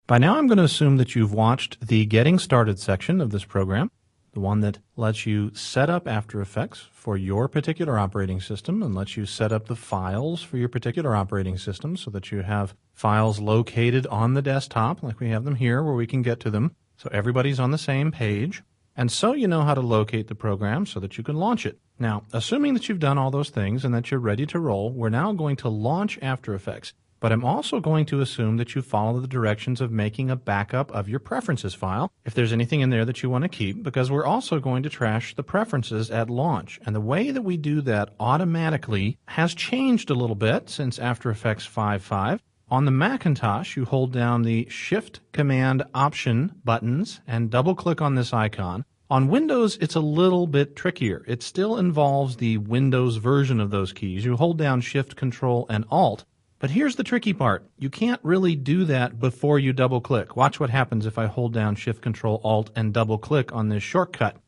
By now I'm going to assume that you've watched the Getting Started section of this program, the one that lets you set up After Effects for your particular operating system and lets you set up the files for your particular operating system so that you have files located on the desktop like we have them here where we can get to them so everybody's on the same page. And so you know how to locate the program so that you can launch it. Now, assuming that you've done all those things and that you're ready to roll, we're now going to launch After Effects. But I'm also going to assume that you follow the directions of making a backup of your preferences file if there's anything in there that you want to keep, because we're also going to trash the preferences at launch. And the way that we do that automatically has changed a little bit since After Effects 5.5. On the Macintosh, you hold down the Shift, Command, Option buttons and double-click on this icon. On Windows, it's a little bit trickier. It still involves the Windows version of those keys. You hold down Shift, Control, and Alt. But here's the tricky part. You can't really do that before you double-click. Watch what happens if I hold down Shift, Control, Alt, and double-click on this shortcut.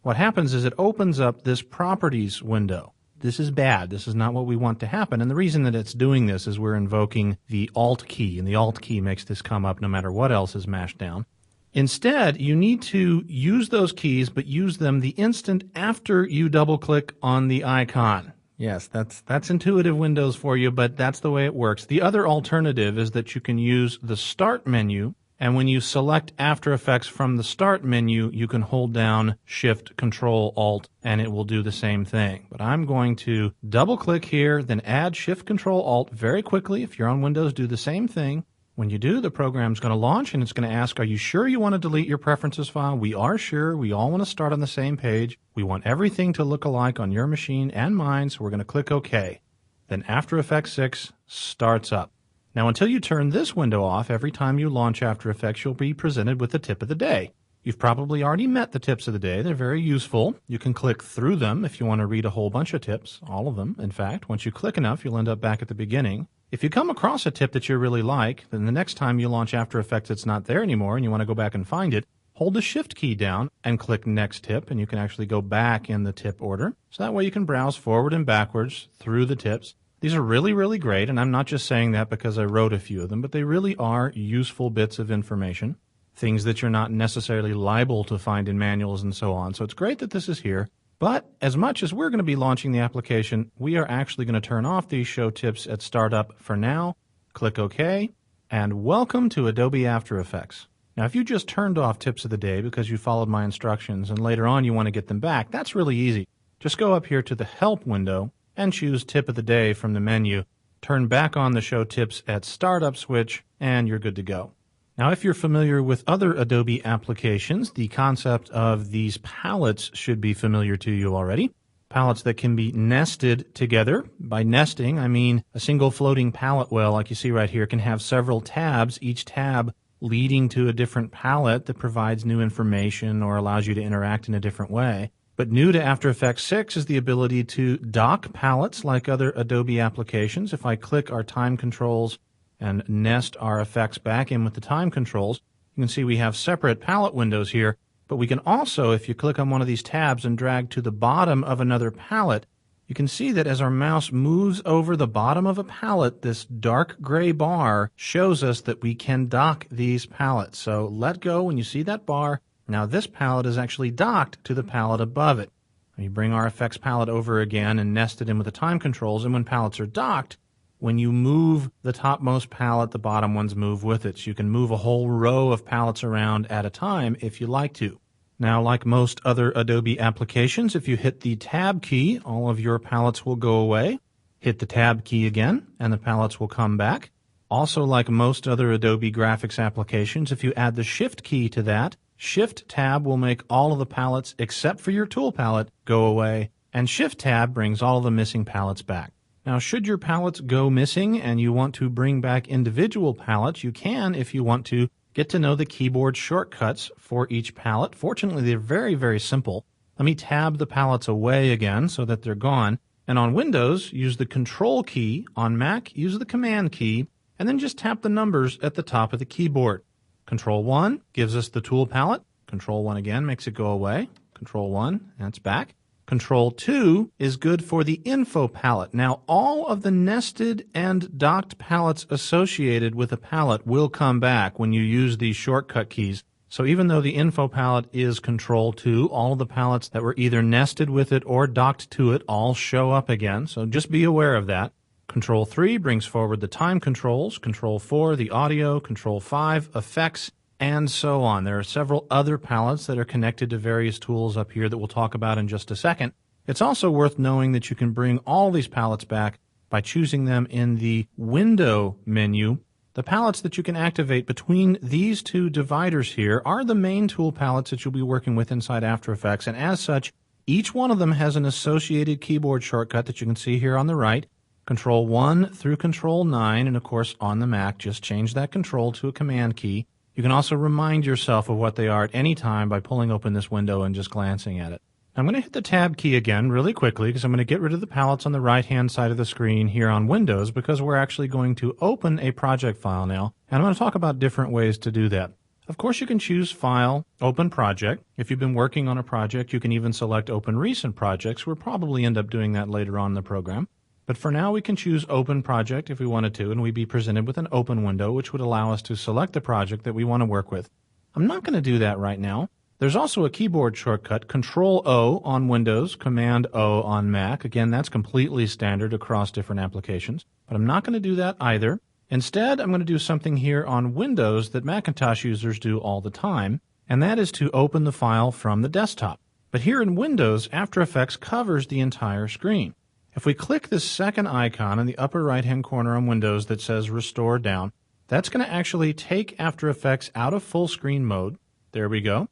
What happens is it opens up this Properties window. This is bad. This is not what we want to happen. And the reason that it's doing this is we're invoking the Alt key, and the Alt key makes this come up no matter what else is mashed down. Instead, you need to use those keys, but use them the instant after you double-click on the icon. Yes, that's intuitive Windows for you, but that's the way it works. The other alternative is that you can use the Start menu, and when you select After Effects from the Start menu, you can hold down Shift, Control, Alt, and it will do the same thing. But I'm going to double-click here, then add Shift, Control, Alt very quickly. If you're on Windows, do the same thing. When you do, the program's going to launch, and it's going to ask, are you sure you want to delete your preferences file? We are sure. We all want to start on the same page. We want everything to look alike on your machine and mine, so we're going to click OK. Then After Effects 6 starts up. Now, until you turn this window off, every time you launch After Effects, you'll be presented with the tip of the day. You've probably already met the tips of the day. They're very useful. You can click through them if you want to read a whole bunch of tips, all of them, in fact. Once you click enough, you'll end up back at the beginning. If you come across a tip that you really like, then the next time you launch After Effects it's not there anymore and you want to go back and find it, hold the Shift key down and click Next Tip, and you can actually go back in the tip order. So that way you can browse forward and backwards through the tips. These are really, really great, and I'm not just saying that because I wrote a few of them, but they really are useful bits of information, things that you're not necessarily liable to find in manuals and so on. So it's great that this is here. But as much as we're going to be launching the application, we are actually going to turn off these show tips at startup for now. Click OK, and welcome to Adobe After Effects. Now, if you just turned off tips of the day because you followed my instructions and later on you want to get them back, that's really easy. Just go up here to the Help window and choose Tip of the Day from the menu. Turn back on the Show Tips at Startup switch, and you're good to go. Now, if you're familiar with other Adobe applications, the concept of these palettes should be familiar to you already. Palettes that can be nested together. By nesting, I mean a single floating palette well, like you see right here, can have several tabs, each tab leading to a different palette that provides new information or allows you to interact in a different way. But new to After Effects 6 is the ability to dock palettes like other Adobe applications. If I click our time controls and nest our effects back in with the time controls, you can see we have separate palette windows here, but we can also, if you click on one of these tabs and drag to the bottom of another palette, you can see that as our mouse moves over the bottom of a palette, this dark gray bar shows us that we can dock these palettes. So let go when you see that bar. Now this palette is actually docked to the palette above it. We bring our effects palette over again and nest it in with the time controls, and when palettes are docked, when you move the topmost palette, the bottom ones move with it. So you can move a whole row of palettes around at a time if you like to. Now, like most other Adobe applications, if you hit the Tab key, all of your palettes will go away. Hit the Tab key again, and the palettes will come back. Also, like most other Adobe graphics applications, if you add the Shift key to that, Shift-Tab will make all of the palettes, except for your tool palette, go away, and Shift-Tab brings all of the missing palettes back. Now, should your palettes go missing and you want to bring back individual palettes, you can if you want to get to know the keyboard shortcuts for each palette. Fortunately, they're very, very simple. Let me tab the palettes away again so that they're gone. And on Windows, use the Control key. On Mac, use the Command key, and then just tap the numbers at the top of the keyboard. Control 1 gives us the tool palette. Control 1 again makes it go away. Control 1, and it's back. Control 2 is good for the info palette. Now, all of the nested and docked palettes associated with a palette will come back when you use these shortcut keys. So even though the info palette is Control 2, all of the palettes that were either nested with it or docked to it all show up again. So just be aware of that. Control 3 brings forward the time controls, Control 4 the audio, Control 5 effects, and so on. There are several other palettes that are connected to various tools up here that we'll talk about in just a second. It's also worth knowing that you can bring all these palettes back by choosing them in the Window menu. The palettes that you can activate between these two dividers here are the main tool palettes that you'll be working with inside After Effects, and as such, each one of them has an associated keyboard shortcut that you can see here on the right. Control 1 through Control 9, and of course on the Mac, just change that control to a command key. You can also remind yourself of what they are at any time by pulling open this window and just glancing at it. I'm going to hit the Tab key again really quickly because I'm going to get rid of the palettes on the right-hand side of the screen here on Windows because we're actually going to open a project file now, and I'm going to talk about different ways to do that. Of course, you can choose File, Open Project. If you've been working on a project, you can even select Open Recent Projects. We'll probably end up doing that later on in the program. But for now, we can choose Open Project if we wanted to, and we'd be presented with an open window, which would allow us to select the project that we want to work with. I'm not going to do that right now. There's also a keyboard shortcut, Control-O on Windows, Command-O on Mac. Again, that's completely standard across different applications, but I'm not going to do that either. Instead, I'm going to do something here on Windows that Macintosh users do all the time, and that is to open the file from the desktop. But here in Windows, After Effects covers the entire screen. If we click this second icon in the upper right-hand corner on Windows that says Restore Down, that's going to actually take After Effects out of full screen mode. There we go.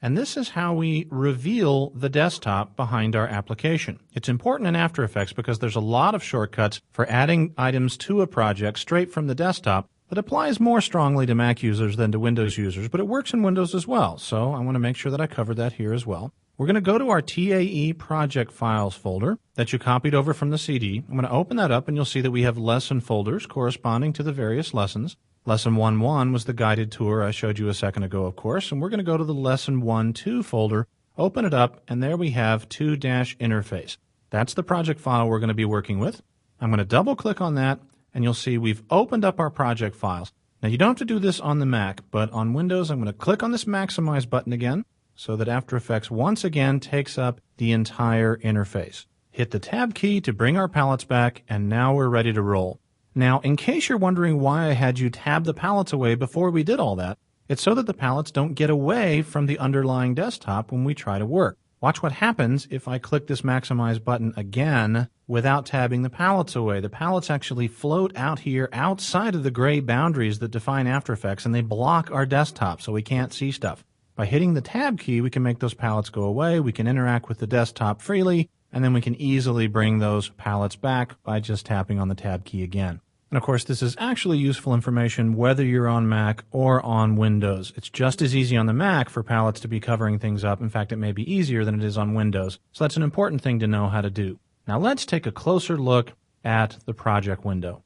And this is how we reveal the desktop behind our application. It's important in After Effects because there's a lot of shortcuts for adding items to a project straight from the desktop that applies more strongly to Mac users than to Windows users, but it works in Windows as well. So I want to make sure that I cover that here as well. We're going to go to our TAE project files folder that you copied over from the CD. I'm going to open that up and you'll see that we have lesson folders corresponding to the various lessons. Lesson 1.1 was the guided tour I showed you a second ago, of course, and we're going to go to the Lesson 1.2 folder, open it up, and there we have 2-interface. That's the project file we're going to be working with. I'm going to double-click on that, and you'll see we've opened up our project files. Now, you don't have to do this on the Mac, but on Windows, I'm going to click on this Maximize button again, so that After Effects once again takes up the entire interface. Hit the Tab key to bring our palettes back, and now we're ready to roll. Now, in case you're wondering why I had you tab the palettes away before we did all that, it's so that the palettes don't get away from the underlying desktop when we try to work. Watch what happens if I click this Maximize button again without tabbing the palettes away. The palettes actually float out here outside of the gray boundaries that define After Effects, and they block our desktop so we can't see stuff. By hitting the Tab key, we can make those palettes go away, we can interact with the desktop freely, and then we can easily bring those palettes back by just tapping on the Tab key again. And of course, this is actually useful information whether you're on Mac or on Windows. It's just as easy on the Mac for palettes to be covering things up. In fact, it may be easier than it is on Windows. So that's an important thing to know how to do. Now let's take a closer look at the project window.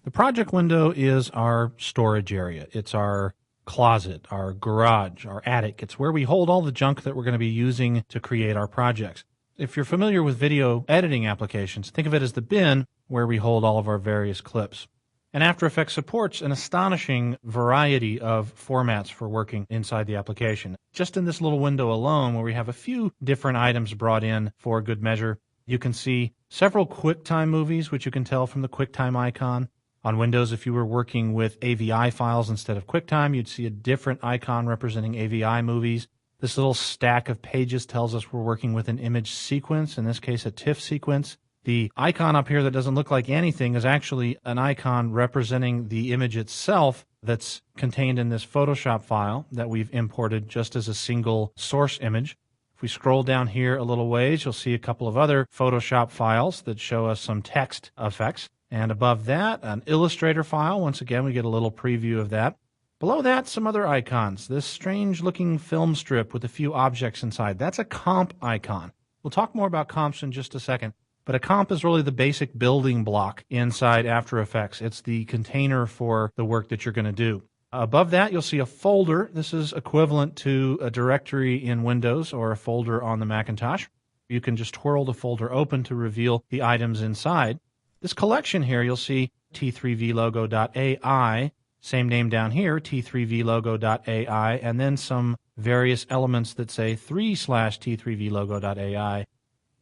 The project window is our storage area. It's our closet, our garage, our attic. It's where we hold all the junk that we're going to be using to create our projects. If you're familiar with video editing applications, think of it as the bin where we hold all of our various clips. And After Effects supports an astonishing variety of formats for working inside the application. Just in this little window alone, where we have a few different items brought in for good measure, you can see several QuickTime movies, which you can tell from the QuickTime icon. On Windows, if you were working with AVI files instead of QuickTime, you'd see a different icon representing AVI movies. This little stack of pages tells us we're working with an image sequence, in this case a TIFF sequence. The icon up here that doesn't look like anything is actually an icon representing the image itself that's contained in this Photoshop file that we've imported just as a single source image. If we scroll down here a little ways, you'll see a couple of other Photoshop files that show us some text effects. And above that, an Illustrator file. Once again, we get a little preview of that. Below that, some other icons. This strange-looking film strip with a few objects inside. That's a comp icon. We'll talk more about comps in just a second. But a comp is really the basic building block inside After Effects. It's the container for the work that you're going to do. Above that, you'll see a folder. This is equivalent to a directory in Windows or a folder on the Macintosh. You can just twirl the folder open to reveal the items inside. This collection here, you'll see t3vlogo.ai, same name down here, t3vlogo.ai, and then some various elements that say 3/t3vlogo.ai.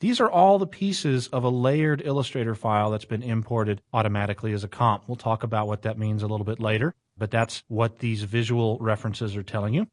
These are all the pieces of a layered Illustrator file that's been imported automatically as a comp. We'll talk about what that means a little bit later, but that's what these visual references are telling you.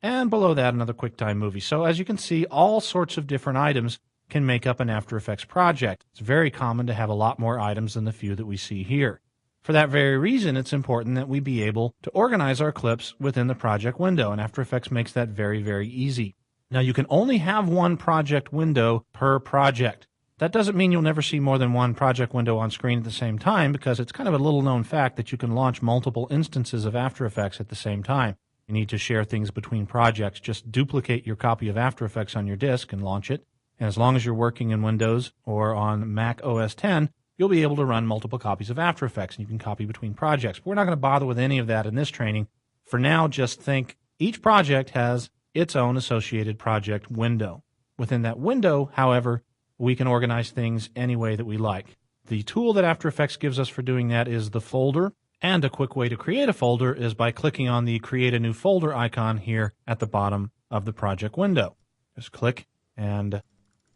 And below that, another QuickTime movie. So as you can see, all sorts of different items can make up an After Effects project. It's very common to have a lot more items than the few that we see here. For that very reason, it's important that we be able to organize our clips within the project window, and After Effects makes that very, very easy. Now, you can only have one project window per project. That doesn't mean you'll never see more than one project window on screen at the same time, because it's kind of a little-known fact that you can launch multiple instances of After Effects at the same time. You need to share things between projects. Just duplicate your copy of After Effects on your disk and launch it. And as long as you're working in Windows or on Mac OS X, you'll be able to run multiple copies of After Effects, and you can copy between projects. But we're not going to bother with any of that in this training. For now, just think each project has its own associated project window. Within that window, however, we can organize things any way that we like. The tool that After Effects gives us for doing that is the folder, and a quick way to create a folder is by clicking on the Create a New Folder icon here at the bottom of the project window. Just click, and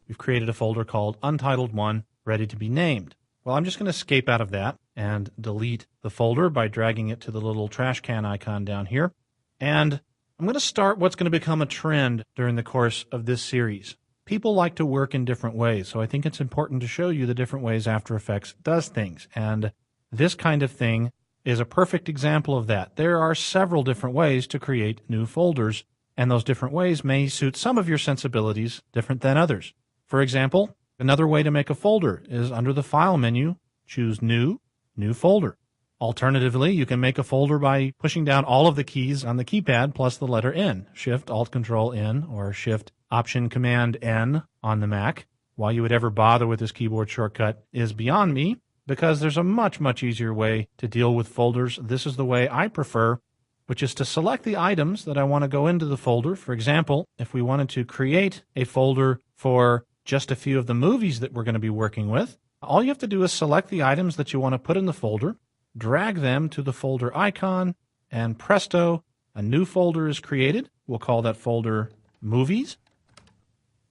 we've created a folder called Untitled 1, ready to be named. Well, I'm just going to escape out of that and delete the folder by dragging it to the little trash can icon down here. And I'm going to start what's going to become a trend during the course of this series. People like to work in different ways, so I think it's important to show you the different ways After Effects does things. And this kind of thing is a perfect example of that. There are several different ways to create new folders, and those different ways may suit some of your sensibilities different than others. For example, another way to make a folder is under the File menu, choose New, New Folder. Alternatively, you can make a folder by pushing down all of the keys on the keypad plus the letter N, Shift, Alt, Control, N, or Shift, Option, Command, N on the Mac. Why you would ever bother with this keyboard shortcut is beyond me, because there's a much, much easier way to deal with folders. This is the way I prefer, which is to select the items that I want to go into the folder. For example, if we wanted to create a folder for just a few of the movies that we're going to be working with, all you have to do is select the items that you want to put in the folder, drag them to the folder icon, and presto, a new folder is created. We'll call that folder Movies.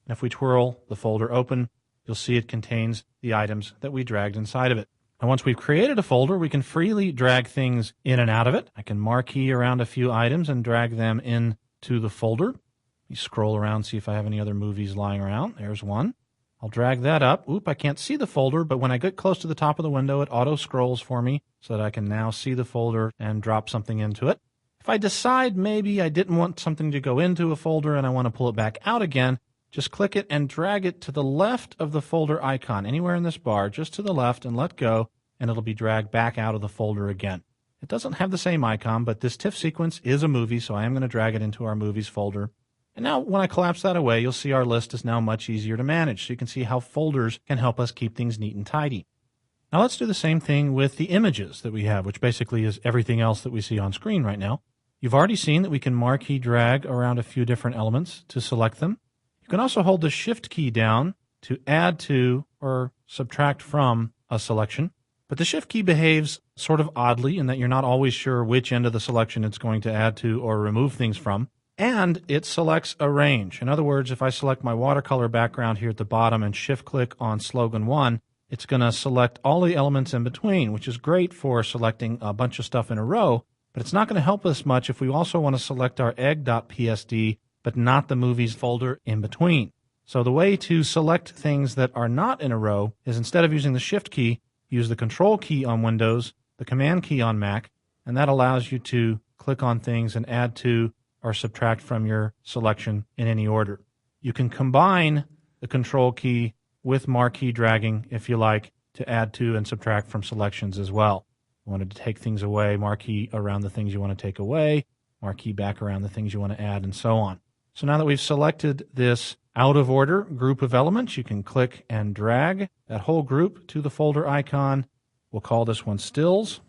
And if we twirl the folder open, you'll see it contains the items that we dragged inside of it. And once we've created a folder, we can freely drag things in and out of it. I can marquee around a few items and drag them into the folder. You scroll around, see if I have any other movies lying around. There's one. I'll drag that up. Oop, I can't see the folder, but when I get close to the top of the window, it auto-scrolls for me so that I can now see the folder and drop something into it. If I decide maybe I didn't want something to go into a folder and I want to pull it back out again, just click it and drag it to the left of the folder icon, anywhere in this bar, just to the left, and let go, and it'll be dragged back out of the folder again. It doesn't have the same icon, but this TIFF sequence is a movie, so I am going to drag it into our movies folder. And now when I collapse that away, you'll see our list is now much easier to manage, so you can see how folders can help us keep things neat and tidy. Now let's do the same thing with the images that we have, which basically is everything else that we see on screen right now. You've already seen that we can marquee drag around a few different elements to select them. You can also hold the Shift key down to add to or subtract from a selection. But the Shift key behaves sort of oddly in that you're not always sure which end of the selection it's going to add to or remove things from. And it selects a range. In other words, if I select my watercolor background here at the bottom and shift-click on Slogan 1, it's going to select all the elements in between, which is great for selecting a bunch of stuff in a row, but it's not going to help us much if we also want to select our egg.psd, but not the movies folder in between. So the way to select things that are not in a row is instead of using the Shift key, use the Control key on Windows, the Command key on Mac, and that allows you to click on things and add to or subtract from your selection in any order. You can combine the Control key with marquee dragging, if you like, to add to and subtract from selections as well. You wanted to take things away, marquee around the things you want to take away, marquee back around the things you want to add, and so on. So now that we've selected this out of order group of elements, you can click and drag that whole group to the folder icon. We'll call this one Stills.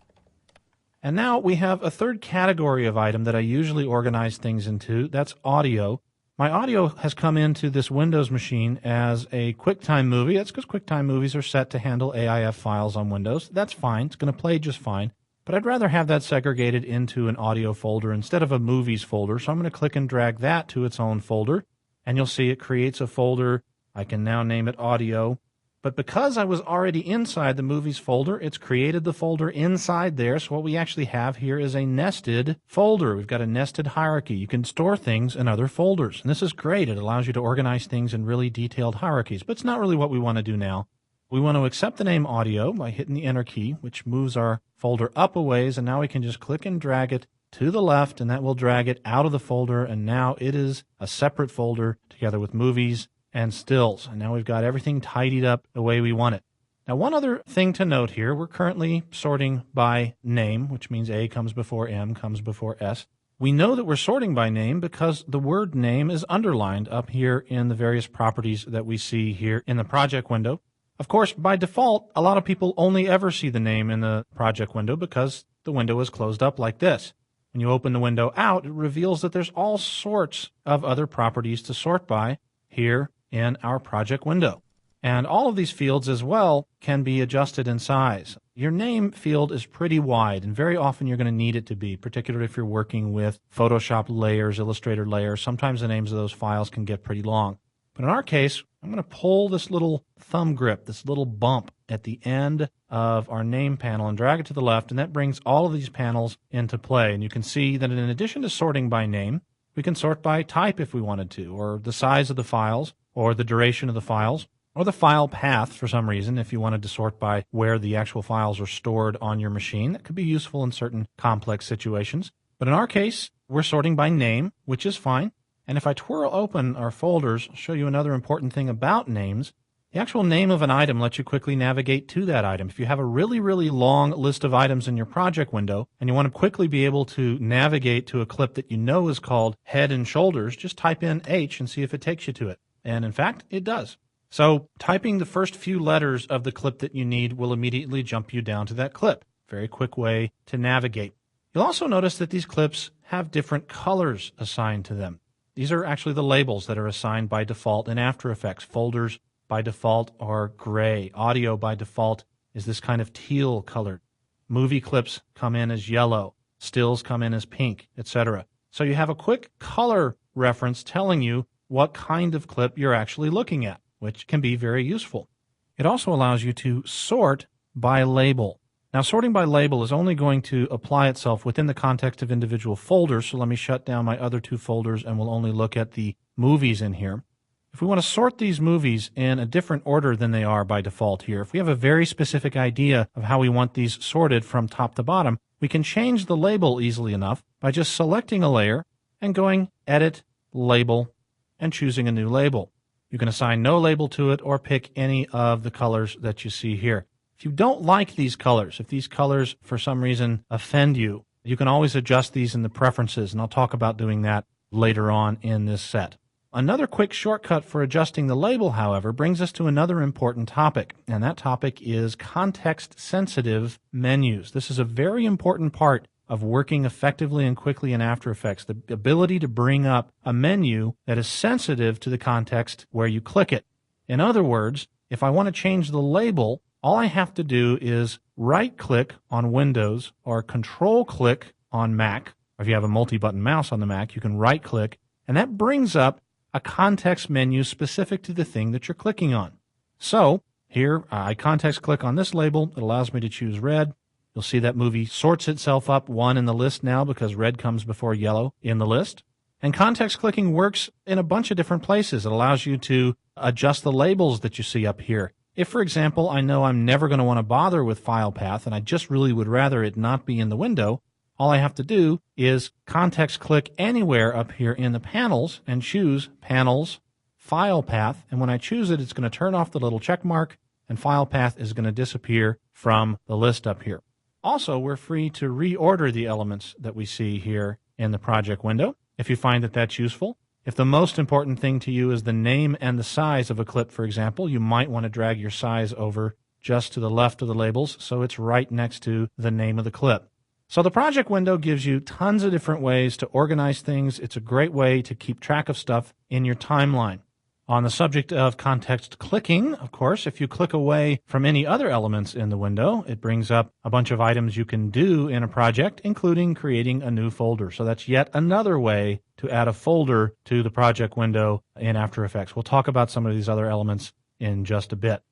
And now we have a third category of item that I usually organize things into. That's audio. My audio has come into this Windows machine as a QuickTime movie. That's because QuickTime movies are set to handle AIF files on Windows. That's fine. It's going to play just fine. But I'd rather have that segregated into an audio folder instead of a movies folder. So I'm going to click and drag that to its own folder. And you'll see it creates a folder. I can now name it audio. But because I was already inside the movies folder, it's created the folder inside there. So what we actually have here is a nested folder. We've got a nested hierarchy. You can store things in other folders. And this is great. It allows you to organize things in really detailed hierarchies. But it's not really what we want to do now. We want to accept the name audio by hitting the enter key, which moves our folder up a ways. And now we can just click and drag it to the left, and that will drag it out of the folder. And now it is a separate folder together with movies and stills. And now we've got everything tidied up the way we want it. Now, one other thing to note here, we're currently sorting by name, which means A comes before M, comes before S. We know that we're sorting by name because the word name is underlined up here in the various properties that we see here in the project window. Of course, by default, a lot of people only ever see the name in the project window because the window is closed up like this. When you open the window out, it reveals that there's all sorts of other properties to sort by here in our project window. And all of these fields as well can be adjusted in size. Your name field is pretty wide, and very often you're going to need it to be, particularly if you're working with Photoshop layers, Illustrator layers. Sometimes the names of those files can get pretty long. But in our case, I'm going to pull this little thumb grip, this little bump at the end of our name panel and drag it to the left, and that brings all of these panels into play. And you can see that in addition to sorting by name, we can sort by type if we wanted to, or the size of the files, or the duration of the files, or the file path for some reason if you wanted to sort by where the actual files are stored on your machine. That could be useful in certain complex situations. But in our case, we're sorting by name, which is fine. And if I twirl open our folders, I'll show you another important thing about names. The actual name of an item lets you quickly navigate to that item. If you have a really, really long list of items in your project window and you want to quickly be able to navigate to a clip that you know is called Head and Shoulders, just type in H and see if it takes you to it. And in fact, it does. So typing the first few letters of the clip that you need will immediately jump you down to that clip. Very quick way to navigate. You'll also notice that these clips have different colors assigned to them. These are actually the labels that are assigned by default in After Effects. Folders by default are gray. Audio by default is this kind of teal colored. Movie clips come in as yellow. Stills come in as pink, etc. So you have a quick color reference telling you what kind of clip you're actually looking at, which can be very useful. It also allows you to sort by label. Now, sorting by label is only going to apply itself within the context of individual folders, so let me shut down my other two folders and we'll only look at the movies in here. If we want to sort these movies in a different order than they are by default here, if we have a very specific idea of how we want these sorted from top to bottom, we can change the label easily enough by just selecting a layer and going Edit, Label, and choosing a new label. You can assign no label to it or pick any of the colors that you see here. If you don't like these colors, if these colors for some reason offend you, you can always adjust these in the preferences, and I'll talk about doing that later on in this set. Another quick shortcut for adjusting the label, however, brings us to another important topic, and that topic is context-sensitive menus. This is a very important part of working effectively and quickly in After Effects, the ability to bring up a menu that is sensitive to the context where you click it. In other words, if I want to change the label, all I have to do is right-click on Windows or control-click on Mac, or if you have a multi-button mouse on the Mac, you can right-click, and that brings up a context menu specific to the thing that you're clicking on. So here, I context-click on this label. It allows me to choose red. You'll see that movie sorts itself up one in the list now because red comes before yellow in the list. And context clicking works in a bunch of different places. It allows you to adjust the labels that you see up here. If, for example, I know I'm never going to want to bother with file path and I just really would rather it not be in the window, all I have to do is context click anywhere up here in the panels and choose Panels, File Path. And when I choose it, it's going to turn off the little check mark and File Path is going to disappear from the list up here. Also, we're free to reorder the elements that we see here in the project window if you find that that's useful. If the most important thing to you is the name and the size of a clip, for example, you might want to drag your size over just to the left of the labels so it's right next to the name of the clip. So the project window gives you tons of different ways to organize things. It's a great way to keep track of stuff in your timeline. On the subject of context clicking, of course, if you click away from any other elements in the window, it brings up a bunch of items you can do in a project, including creating a new folder. So that's yet another way to add a folder to the project window in After Effects. We'll talk about some of these other elements in just a bit.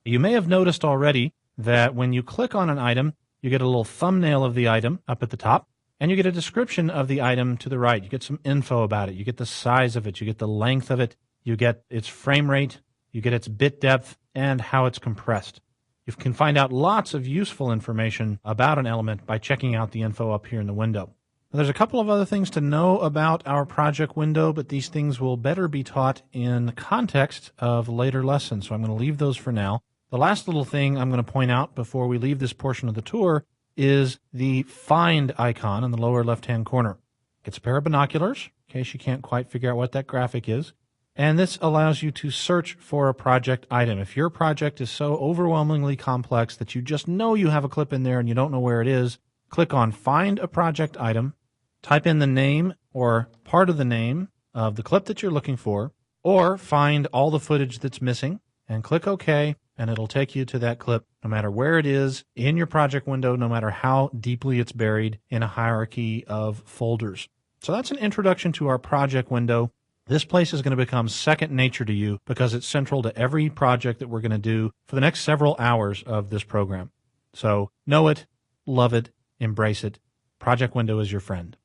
You may have noticed already that when you click on an item, you get a little thumbnail of the item up at the top, and you get a description of the item to the right. You get some info about it. You get the size of it. You get the length of it. You get its frame rate. You get its bit depth and how it's compressed. You can find out lots of useful information about an element by checking out the info up here in the window. Now, there's a couple of other things to know about our project window, but these things will better be taught in the context of later lessons, so I'm going to leave those for now. The last little thing I'm going to point out before we leave this portion of the tour is the Find icon in the lower left-hand corner. It's a pair of binoculars, in case you can't quite figure out what that graphic is. And this allows you to search for a project item. If your project is so overwhelmingly complex that you just know you have a clip in there and you don't know where it is, click on Find a Project Item, type in the name or part of the name of the clip that you're looking for, or find all the footage that's missing, and click OK, and it'll take you to that clip no matter where it is in your project window, no matter how deeply it's buried in a hierarchy of folders. So that's an introduction to our project window. This place is going to become second nature to you because it's central to every project that we're going to do for the next several hours of this program. So know it, love it, embrace it. Project window is your friend.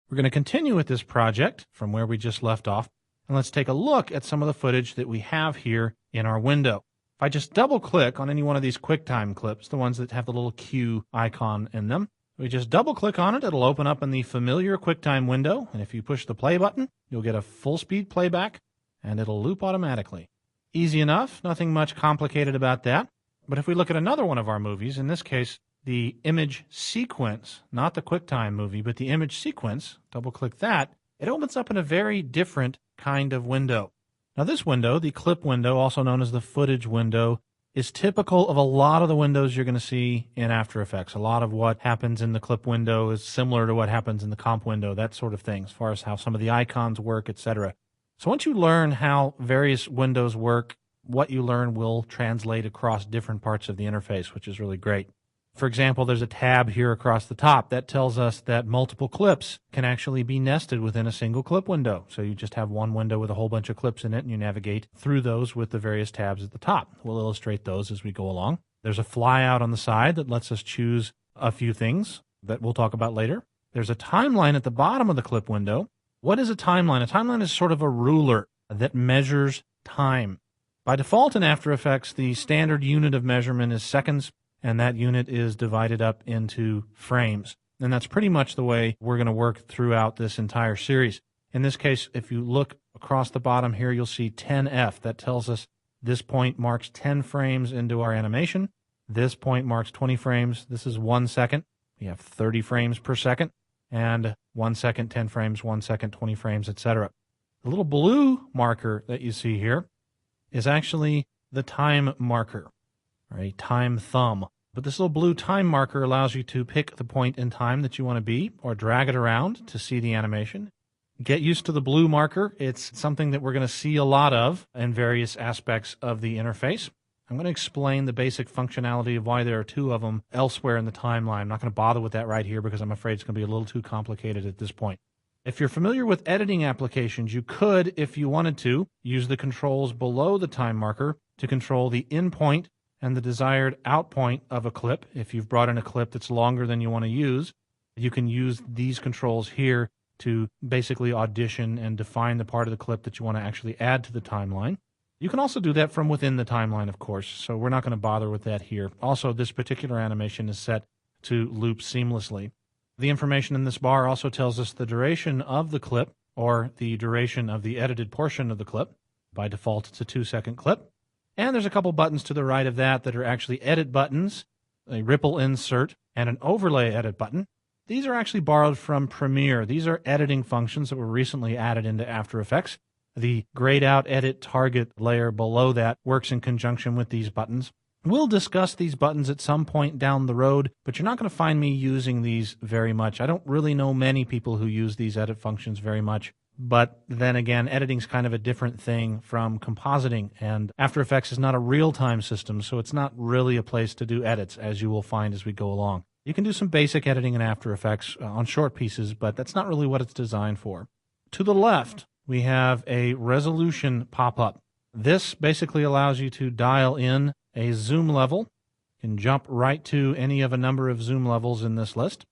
We're going to continue with this project from where we just left off, and let's take a look at some of the footage that we have here in our window. If I just double-click on any one of these QuickTime clips, the ones that have the little Q icon in them, we just double-click on it, it'll open up in the familiar QuickTime window, and if you push the play button, you'll get a full-speed playback, and it'll loop automatically. Easy enough, nothing much complicated about that. But if we look at another one of our movies, in this case, the image sequence, not the QuickTime movie, but the image sequence, double-click that, it opens up in a very different kind of window. Now this window, the clip window, also known as the footage window, is typical of a lot of the windows you're going to see in After Effects. A lot of what happens in the clip window is similar to what happens in the comp window, that sort of thing, as far as how some of the icons work, etc. So once you learn how various windows work, what you learn will translate across different parts of the interface, which is really great. For example, there's a tab here across the top that tells us that multiple clips can actually be nested within a single clip window. So you just have one window with a whole bunch of clips in it, and you navigate through those with the various tabs at the top. We'll illustrate those as we go along. There's a flyout on the side that lets us choose a few things that we'll talk about later. There's a timeline at the bottom of the clip window. What is a timeline? A timeline is sort of a ruler that measures time. By default in After Effects, the standard unit of measurement is seconds, and that unit is divided up into frames. And that's pretty much the way we're going to work throughout this entire series. In this case, if you look across the bottom here, you'll see 10F. That tells us this point marks 10 frames into our animation. This point marks 20 frames. This is 1 second. We have 30 frames per second. And 1 second, 10 frames, 1 second, 20 frames, etc. The little blue marker that you see here is actually the time marker, or a time thumb. But this little blue time marker allows you to pick the point in time that you want to be, or drag it around to see the animation. Get used to the blue marker. It's something that we're going to see a lot of in various aspects of the interface. I'm going to explain the basic functionality of why there are two of them elsewhere in the timeline. I'm not going to bother with that right here because I'm afraid it's going to be a little too complicated at this point. If you're familiar with editing applications, you could, if you wanted to, use the controls below the time marker to control the in point and the desired out point of a clip. If you've brought in a clip that's longer than you want to use, you can use these controls here to basically audition and define the part of the clip that you want to actually add to the timeline. You can also do that from within the timeline, of course, so we're not going to bother with that here. Also, this particular animation is set to loop seamlessly. The information in this bar also tells us the duration of the clip, or the duration of the edited portion of the clip. By default, it's a 2-second clip. And there's a couple buttons to the right of that that are actually edit buttons, a ripple insert, and an overlay edit button. These are actually borrowed from Premiere. These are editing functions that were recently added into After Effects. The grayed out edit target layer below that works in conjunction with these buttons. We'll discuss these buttons at some point down the road, but you're not going to find me using these very much. I don't really know many people who use these edit functions very much. But then again, editing's kind of a different thing from compositing, and After Effects is not a real-time system, so it's not really a place to do edits, as you will find as we go along. You can do some basic editing in After Effects on short pieces, but that's not really what it's designed for. To the left, we have a resolution pop-up. This basically allows you to dial in a zoom level. You can jump right to any of a number of zoom levels in this list.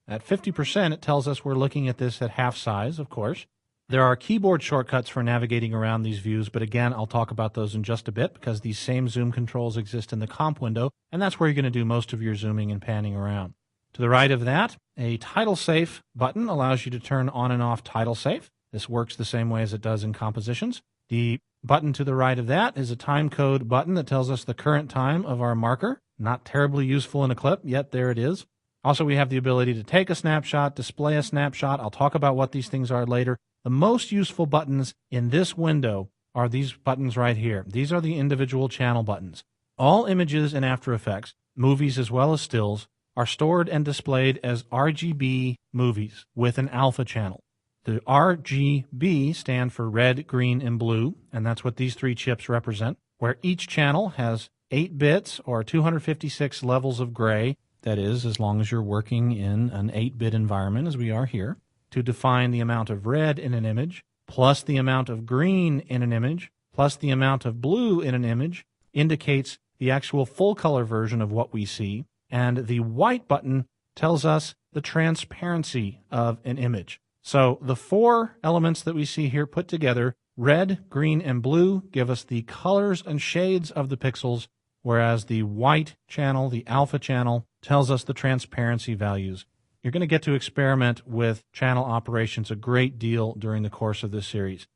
At 50%, it tells us we're looking at this at half size, of course. There are keyboard shortcuts for navigating around these views, but again, I'll talk about those in just a bit because these same zoom controls exist in the comp window, and that's where you're going to do most of your zooming and panning around. To the right of that, a title safe button allows you to turn on and off title safe. This works the same way as it does in compositions. The button to the right of that is a time code button that tells us the current time of our marker. Not terribly useful in a clip, yet there it is. Also, we have the ability to take a snapshot, display a snapshot. I'll talk about what these things are later. The most useful buttons in this window are these buttons right here. These are the individual channel buttons. All images in After Effects, movies as well as stills, are stored and displayed as RGB movies with an alpha channel. The RGB stand for red, green, and blue, and that's what these three chips represent, where each channel has 8 bits or 256 levels of gray. That is, as long as you're working in an 8-bit environment, as we are here, to define the amount of red in an image, plus the amount of green in an image, plus the amount of blue in an image, indicates the actual full color version of what we see, and the white button tells us the transparency of an image. So the 4 elements that we see here put together, red, green, and blue, give us the colors and shades of the pixels, whereas the white channel, the alpha channel, tells us the transparency values. You're going to get to experiment with channel operations a great deal during the course of this series.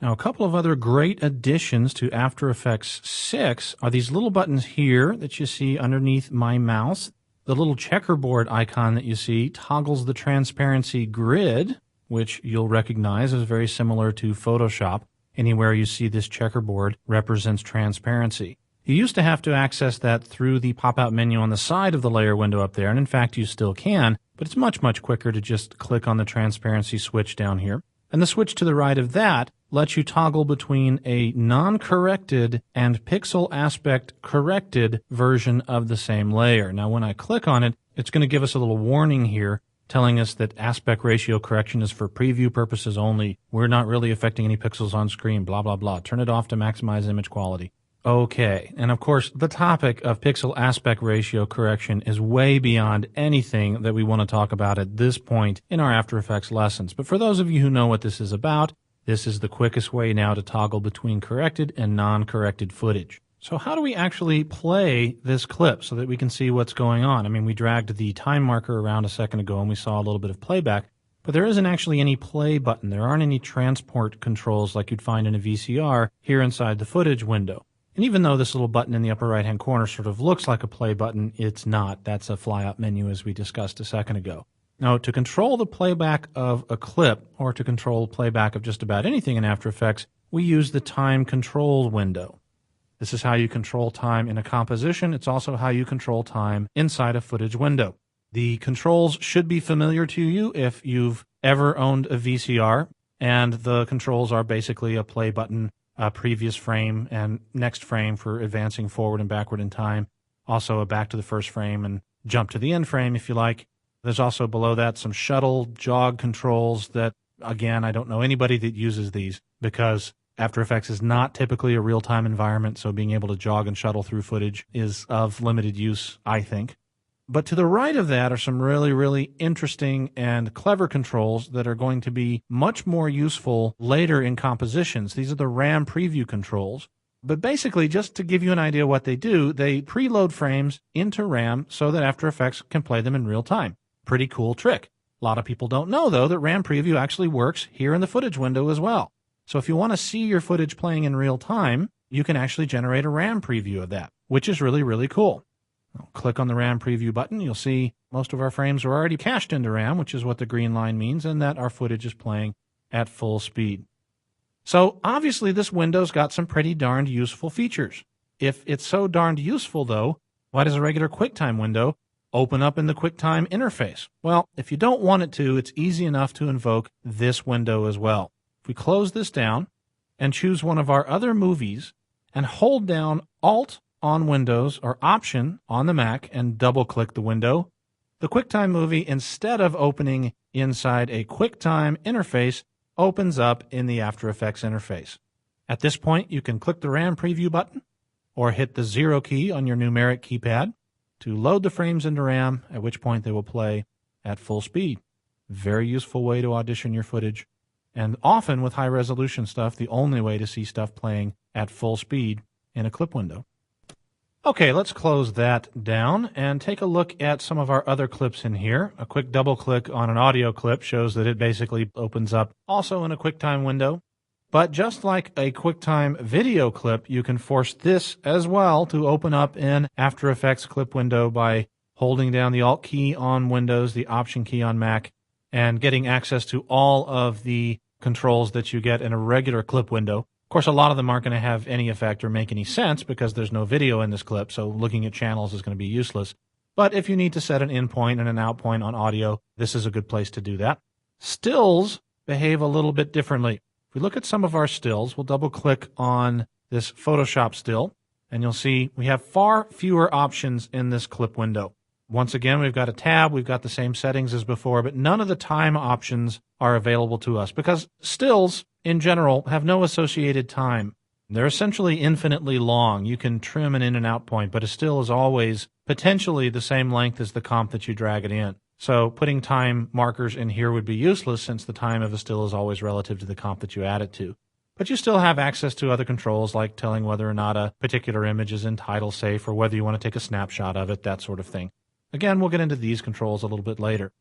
Now, a couple of other great additions to After Effects 6 are these little buttons here that you see underneath my mouse. The little checkerboard icon that you see toggles the transparency grid, which you'll recognize as very similar to Photoshop. Anywhere you see this checkerboard represents transparency. You used to have to access that through the pop-out menu on the side of the layer window up there, and in fact you still can, but it's much, much quicker to just click on the transparency switch down here. And the switch to the right of that lets you toggle between a non-corrected and pixel aspect corrected version of the same layer. Now when I click on it, it's going to give us a little warning here telling us that aspect ratio correction is for preview purposes only. We're not really affecting any pixels on screen, blah, blah, blah. Turn it off to maximize image quality. Okay, and of course, the topic of pixel aspect ratio correction is way beyond anything that we want to talk about at this point in our After Effects lessons. But for those of you who know what this is about, this is the quickest way now to toggle between corrected and non-corrected footage. So how do we actually play this clip so that we can see what's going on? I mean, we dragged the time marker around a second ago and we saw a little bit of playback, but there isn't actually any play button. There aren't any transport controls like you'd find in a VCR here inside the footage window. And even though this little button in the upper right-hand corner sort of looks like a play button, it's not. That's a fly-up menu as we discussed a second ago. Now, to control the playback of a clip, or to control playback of just about anything in After Effects, we use the time control window. This is how you control time in a composition. It's also how you control time inside a footage window. The controls should be familiar to you if you've ever owned a VCR, and the controls are basically a play button, a previous frame, and next frame for advancing forward and backward in time. Also a back to the first frame and jump to the end frame if you like. There's also below that some shuttle jog controls that, again, I don't know anybody that uses these because After Effects is not typically a real-time environment, so being able to jog and shuttle through footage is of limited use, I think. But to the right of that are some really, really interesting and clever controls that are going to be much more useful later in compositions. These are the RAM preview controls. But basically, just to give you an idea what they do, they preload frames into RAM so that After Effects can play them in real time. Pretty cool trick. A lot of people don't know, though, that RAM preview actually works here in the footage window as well. So if you want to see your footage playing in real time, you can actually generate a RAM preview of that, which is really, really cool. I'll click on the RAM preview button. You'll see most of our frames are already cached into RAM, which is what the green line means, and that our footage is playing at full speed. So obviously this window's got some pretty darned useful features. If it's so darned useful, though, why does a regular QuickTime window open up in the QuickTime interface? Well, if you don't want it to, it's easy enough to invoke this window as well. If we close this down and choose one of our other movies and hold down Alt on Windows or Option on the Mac and double-click the window, the QuickTime movie, instead of opening inside a QuickTime interface, opens up in the After Effects interface. At this point, you can click the RAM preview button or hit the 0 key on your numeric keypad to load the frames into RAM, at which point they will play at full speed. Very useful way to audition your footage, and often with high-resolution stuff, the only way to see stuff playing at full speed in a clip window. Okay, let's close that down and take a look at some of our other clips in here. A quick double-click on an audio clip shows that it basically opens up also in a QuickTime window. But just like a QuickTime video clip, you can force this as well to open up in After Effects clip window by holding down the Alt key on Windows, the Option key on Mac, and getting access to all of the controls that you get in a regular clip window. Of course, a lot of them aren't going to have any effect or make any sense because there's no video in this clip, so looking at channels is going to be useless. But if you need to set an in point and an out point on audio, this is a good place to do that. Stills behave a little bit differently. If we look at some of our stills, we'll double-click on this Photoshop still, and you'll see we have far fewer options in this clip window. Once again, we've got a tab, we've got the same settings as before, but none of the time options are available to us because stills, in general, have no associated time. They're essentially infinitely long. You can trim an in and out point, but a still is always potentially the same length as the comp that you drag it in. So putting time markers in here would be useless since the time of a still is always relative to the comp that you add it to. But you still have access to other controls like telling whether or not a particular image is in title safe or whether you want to take a snapshot of it, that sort of thing. Again, we'll get into these controls a little bit later.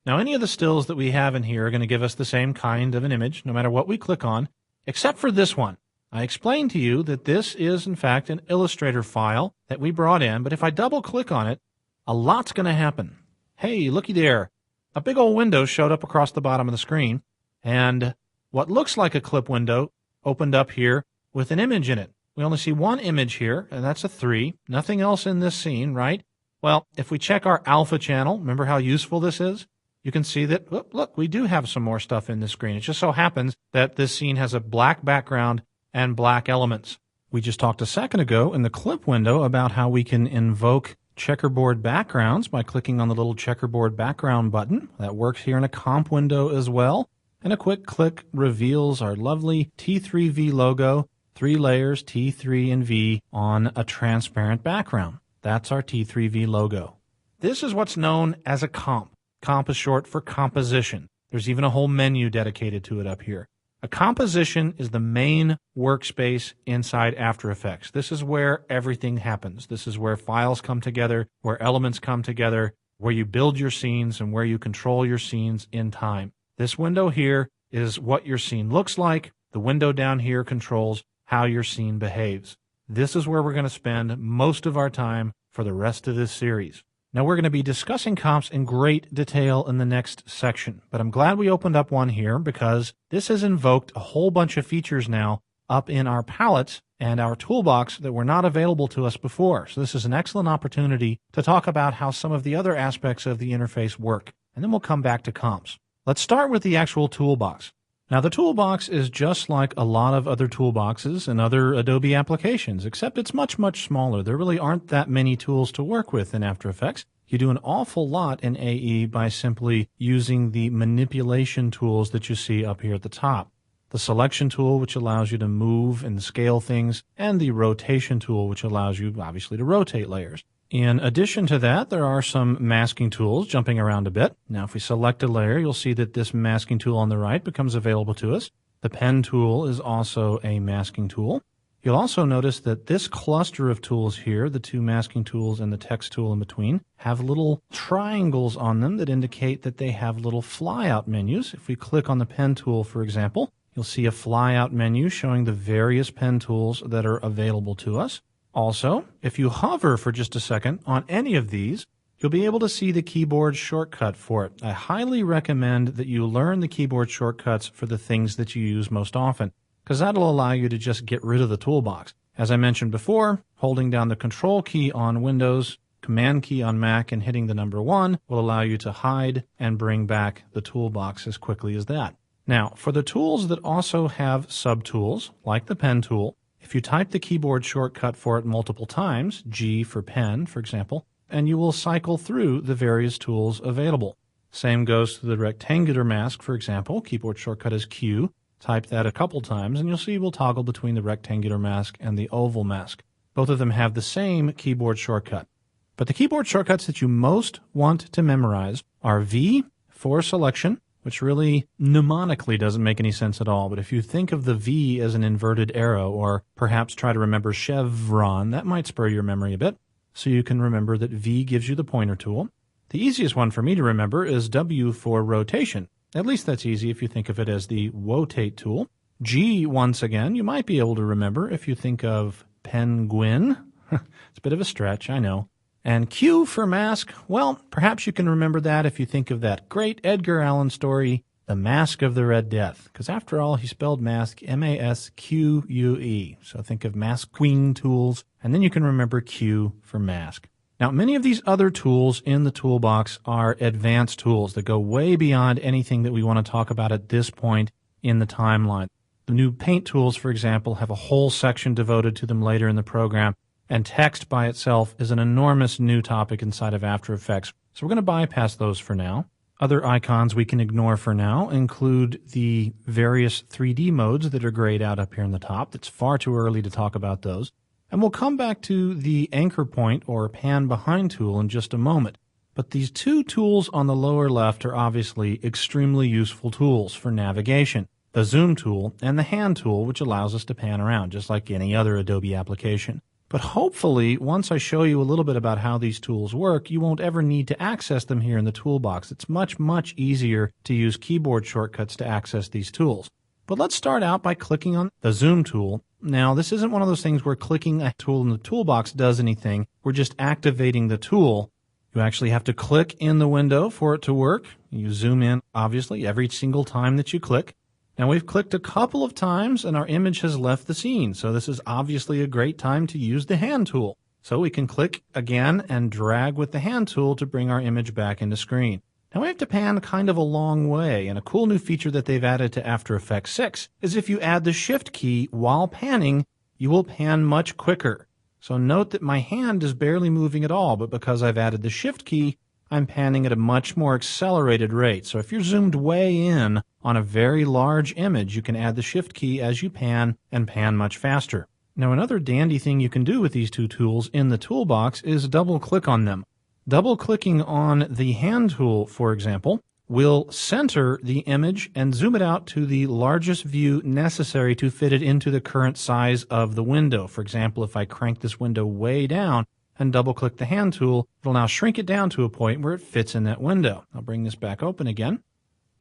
Now, any of the stills that we have in here are going to give us the same kind of an image, no matter what we click on, except for this one. I explained to you that this is, in fact, an Illustrator file that we brought in, but if I double-click on it, a lot's going to happen. Hey, looky there. A big old window showed up across the bottom of the screen, and what looks like a clip window opened up here with an image in it. We only see one image here, and that's a 3. Nothing else in this scene, right? Well, if we check our alpha channel, remember how useful this is? You can see that, look, we do have some more stuff in this screen. It just so happens that this scene has a black background and black elements. We just talked a second ago in the clip window about how we can invoke checkerboard backgrounds by clicking on the little checkerboard background button. That works here in a comp window as well. And a quick click reveals our lovely T3V logo, 3 layers, T3 and V, on a transparent background. That's our T3V logo. This is what's known as a comp. Comp is short for composition. There's even a whole menu dedicated to it up here. A composition is the main workspace inside After Effects. This is where everything happens. This is where files come together, where elements come together, where you build your scenes and where you control your scenes in time. This window here is what your scene looks like. The window down here controls how your scene behaves. This is where we're going to spend most of our time for the rest of this series. Now, we're going to be discussing comps in great detail in the next section, but I'm glad we opened up one here because this has invoked a whole bunch of features now up in our palettes and our toolbox that were not available to us before. So this is an excellent opportunity to talk about how some of the other aspects of the interface work, and then we'll come back to comps. Let's start with the actual toolbox. Now, the toolbox is just like a lot of other toolboxes and other Adobe applications, except it's much, much smaller. There really aren't that many tools to work with in After Effects. You do an awful lot in AE by simply using the manipulation tools that you see up here at the top. The selection tool, which allows you to move and scale things, and the rotation tool, which allows you, obviously, to rotate layers. In addition to that, there are some masking tools jumping around a bit. Now, if we select a layer, you'll see that this masking tool on the right becomes available to us. The pen tool is also a masking tool. You'll also notice that this cluster of tools here, the 2 masking tools and the text tool in between, have little triangles on them that indicate that they have little flyout menus. If we click on the pen tool, for example, you'll see a flyout menu showing the various pen tools that are available to us. Also, if you hover for just a second on any of these, you'll be able to see the keyboard shortcut for it. I highly recommend that you learn the keyboard shortcuts for the things that you use most often. because that'll allow you to just get rid of the toolbox. As I mentioned before, holding down the Control key on Windows, Command key on Mac, and hitting the number 1 will allow you to hide and bring back the toolbox as quickly as that. Now, for the tools that also have subtools, like the pen tool, if you type the keyboard shortcut for it multiple times, G for pen, for example, and you will cycle through the various tools available. Same goes to the rectangular mask, for example. Keyboard shortcut is Q. Type that a couple times, and you'll see we'll toggle between the rectangular mask and the oval mask. Both of them have the same keyboard shortcut. But the keyboard shortcuts that you most want to memorize are V for selection, which really mnemonically doesn't make any sense at all. But if you think of the V as an inverted arrow, or perhaps try to remember chevron, that might spur your memory a bit. So you can remember that V gives you the pointer tool. The easiest one for me to remember is W for rotation. At least that's easy if you think of it as the rotate tool. G, once again, you might be able to remember if you think of penguin. It's a bit of a stretch, I know. And Q for mask, well, perhaps you can remember that if you think of that great Edgar Allan story, The Mask of the Red Death. Because after all, he spelled mask M-A-S-Q-U-E. So think of masking tools, and then you can remember Q for mask. Now, many of these other tools in the toolbox are advanced tools that go way beyond anything that we want to talk about at this point in the timeline. The new paint tools, for example, have a whole section devoted to them later in the program, and text by itself is an enormous new topic inside of After Effects, so we're going to bypass those for now. Other icons we can ignore for now include the various 3D modes that are grayed out up here in the top. It's far too early to talk about those. And we'll come back to the anchor point or pan behind tool in just a moment. But these two tools on the lower left are obviously extremely useful tools for navigation. The zoom tool and the hand tool, which allows us to pan around just like any other Adobe application. But hopefully, once I show you a little bit about how these tools work, you won't ever need to access them here in the toolbox. It's much, much easier to use keyboard shortcuts to access these tools. But let's start out by clicking on the zoom tool. Now, this isn't one of those things where clicking a tool in the toolbox does anything. We're just activating the tool. You actually have to click in the window for it to work. You zoom in, obviously, every single time that you click. Now, we've clicked a couple of times and our image has left the scene. So this is obviously a great time to use the hand tool. So we can click again and drag with the hand tool to bring our image back into screen. Now we have to pan kind of a long way, and a cool new feature that they've added to After Effects 6 is if you add the Shift key while panning, you will pan much quicker. So note that my hand is barely moving at all, but because I've added the Shift key, I'm panning at a much more accelerated rate. So if you're zoomed way in on a very large image, you can add the Shift key as you pan and pan much faster. Now another dandy thing you can do with these two tools in the toolbox is double-click on them. Double-clicking on the hand tool, for example, will center the image and zoom it out to the largest view necessary to fit it into the current size of the window. For example, if I crank this window way down and double-click the hand tool, it'll now shrink it down to a point where it fits in that window. I'll bring this back open again.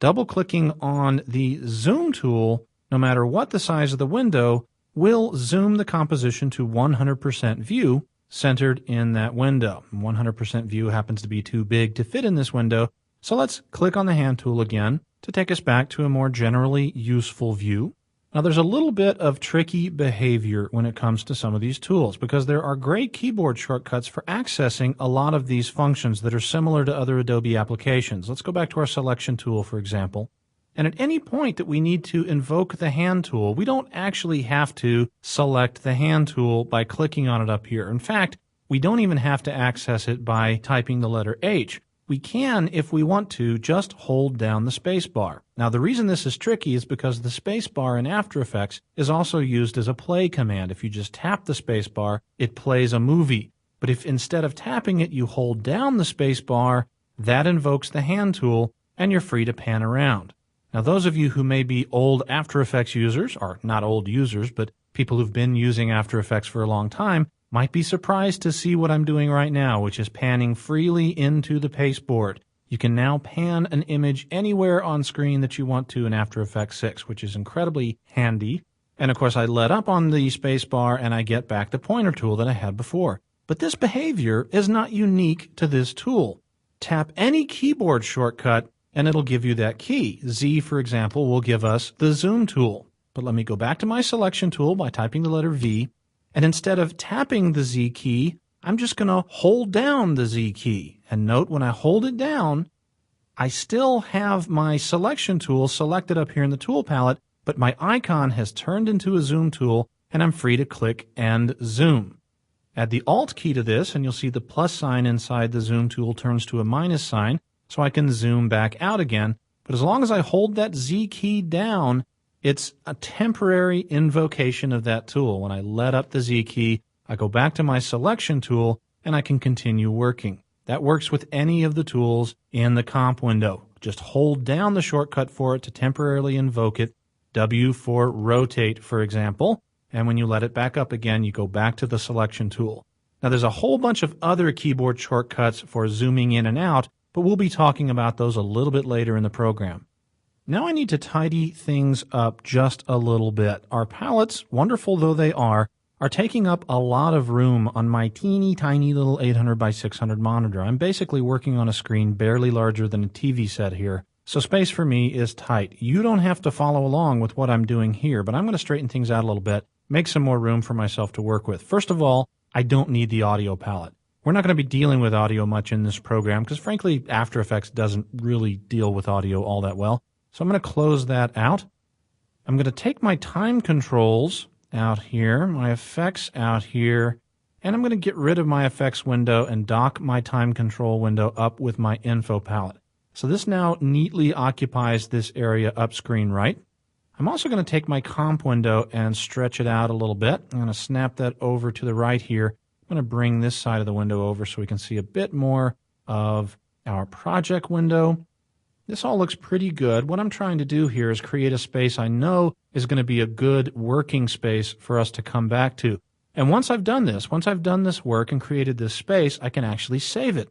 Double-clicking on the zoom tool, no matter what the size of the window, will zoom the composition to 100% view, centered in that window. 100% view happens to be too big to fit in this window, so let's click on the hand tool again to take us back to a more generally useful view. Now there's a little bit of tricky behavior when it comes to some of these tools because there are great keyboard shortcuts for accessing a lot of these functions that are similar to other Adobe applications. Let's go back to our selection tool, for example. And at any point that we need to invoke the hand tool, we don't actually have to select the hand tool by clicking on it up here. In fact, we don't even have to access it by typing the letter H. We can, if we want to, just hold down the space bar. Now, the reason this is tricky is because the space bar in After Effects is also used as a play command. If you just tap the space bar, it plays a movie. But if instead of tapping it, you hold down the space bar, that invokes the hand tool, and you're free to pan around. Now, those of you who may be old After Effects users, or not old users, but people who've been using After Effects for a long time, might be surprised to see what I'm doing right now, which is panning freely into the pasteboard. You can now pan an image anywhere on screen that you want to in After Effects 6, which is incredibly handy. And of course, I let up on the space bar and I get back the pointer tool that I had before. But this behavior is not unique to this tool. Tap any keyboard shortcut and it'll give you that key. Z, for example, will give us the zoom tool. But let me go back to my selection tool by typing the letter V, and instead of tapping the Z key, I'm just going to hold down the Z key. And note when I hold it down, I still have my selection tool selected up here in the tool palette, but my icon has turned into a zoom tool, and I'm free to click and zoom. Add the Alt key to this, and you'll see the plus sign inside the zoom tool turns to a minus sign, so I can zoom back out again. But as long as I hold that Z key down, it's a temporary invocation of that tool. When I let up the Z key, I go back to my selection tool, and I can continue working. That works with any of the tools in the comp window. Just hold down the shortcut for it to temporarily invoke it, W for rotate, for example. And when you let it back up again, you go back to the selection tool. Now, there's a whole bunch of other keyboard shortcuts for zooming in and out, but we'll be talking about those a little bit later in the program. Now I need to tidy things up just a little bit. Our palettes, wonderful though they are taking up a lot of room on my teeny tiny little 800 by 600 monitor. I'm basically working on a screen barely larger than a TV set here. So space for me is tight. You don't have to follow along with what I'm doing here, but I'm going to straighten things out a little bit, make some more room for myself to work with. First of all, I don't need the audio palette. We're not going to be dealing with audio much in this program because frankly, After Effects doesn't really deal with audio all that well. So I'm going to close that out. I'm going to take my time controls out here, my effects out here, and I'm going to get rid of my effects window and dock my time control window up with my info palette. So this now neatly occupies this area up screen right. I'm also going to take my comp window and stretch it out a little bit. I'm going to snap that over to the right here. I'm going to bring this side of the window over so we can see a bit more of our project window. This all looks pretty good. What I'm trying to do here is create a space I know is going to be a good working space for us to come back to. And once I've done this work and created this space, I can actually save it.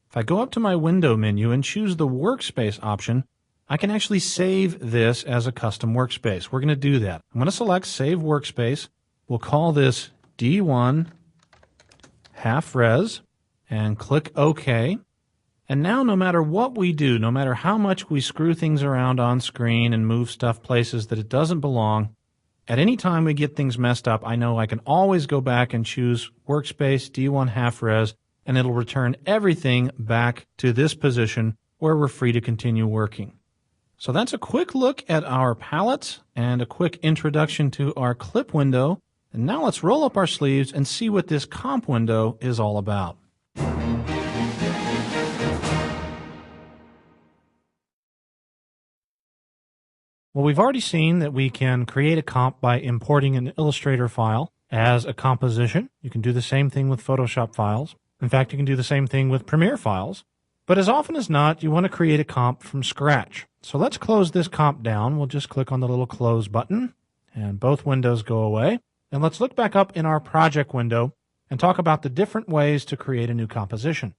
If I go up to my window menu and choose the workspace option, I can actually save this as a custom workspace. We're going to do that. I'm going to select Save Workspace. We'll call this D1 half res and click OK. And now no matter what we do, no matter how much we screw things around on screen and move stuff places that it doesn't belong, at any time we get things messed up, I know I can always go back and choose Workspace D1 half res, and it'll return everything back to this position where we're free to continue working. So that's a quick look at our palettes and a quick introduction to our clip window. And now let's roll up our sleeves and see what this comp window is all about. Well, we've already seen that we can create a comp by importing an Illustrator file as a composition. You can do the same thing with Photoshop files. In fact, you can do the same thing with Premiere files. But as often as not, you want to create a comp from scratch. So let's close this comp down. We'll just click on the little close button, and both windows go away. And let's look back up in our project window and talk about the different ways to create a new composition.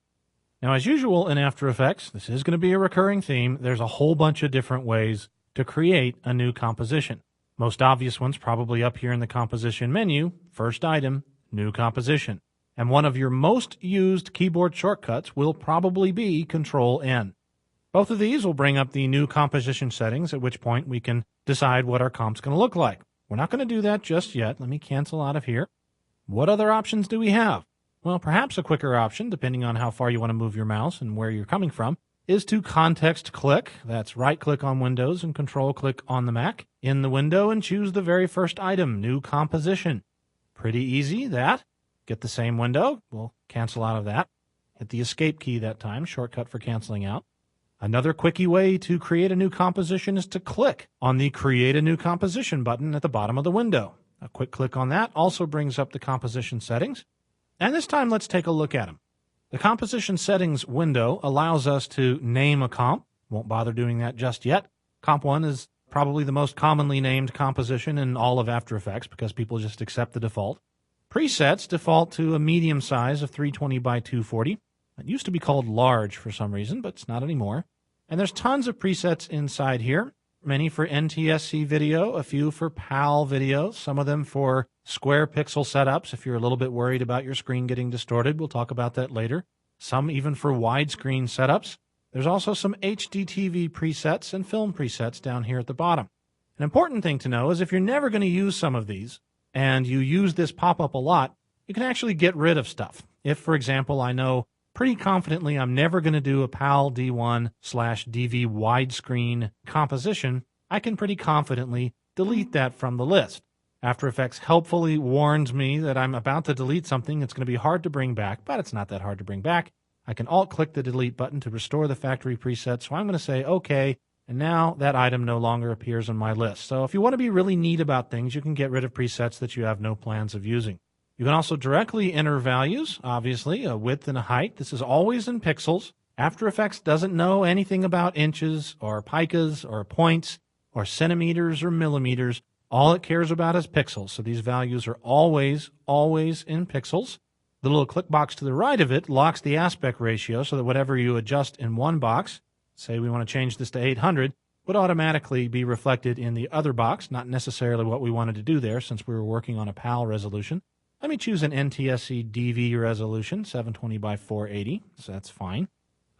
Now, as usual in After Effects, this is going to be a recurring theme. There's a whole bunch of different ways to create a new composition. Most obvious one's probably up here in the composition menu. First item, new composition. And one of your most used keyboard shortcuts will probably be Control-N. Both of these will bring up the new composition settings, at which point we can decide what our comp's going to look like. We're not going to do that just yet. Let me cancel out of here. What other options do we have? Well, perhaps a quicker option, depending on how far you want to move your mouse and where you're coming from, is to context click. That's right-click on Windows and control-click on the Mac in the window and choose the very first item, New Composition. Pretty easy, that. Get the same window. We'll cancel out of that. Hit the Escape key that time, shortcut for canceling out. Another quickie way to create a new composition is to click on the Create a New Composition button at the bottom of the window. A quick click on that also brings up the composition settings. And this time, let's take a look at them. The composition settings window allows us to name a comp. Won't bother doing that just yet. Comp 1 is probably the most commonly named composition in all of After Effects because people just accept the default. Presets default to a medium size of 320 by 240. It used to be called large for some reason, but it's not anymore. And there's tons of presets inside here. Many for NTSC video, a few for PAL video, some of them for square pixel setups if you're a little bit worried about your screen getting distorted. We'll talk about that later. Some even for widescreen setups. There's also some HDTV presets and film presets down here at the bottom. An important thing to know is if you're never going to use some of these and you use this pop-up a lot, you can actually get rid of stuff. If, for example, I know pretty confidently I'm never going to do a PAL D1/DV widescreen composition, I can pretty confidently delete that from the list. After Effects helpfully warns me that I'm about to delete something that's going to be hard to bring back, but it's not that hard to bring back. I can Alt-click the Delete button to restore the factory preset, so I'm going to say OK, and now that item no longer appears on my list. So if you want to be really neat about things, you can get rid of presets that you have no plans of using. You can also directly enter values, obviously, a width and a height. This is always in pixels. After Effects doesn't know anything about inches or picas or points or centimeters or millimeters. All it cares about is pixels. So these values are always in pixels. The little click box to the right of it locks the aspect ratio so that whatever you adjust in one box, say we want to change this to 800, would automatically be reflected in the other box, not necessarily what we wanted to do there since we were working on a PAL resolution. Let me choose an NTSC DV resolution, 720 by 480, so that's fine.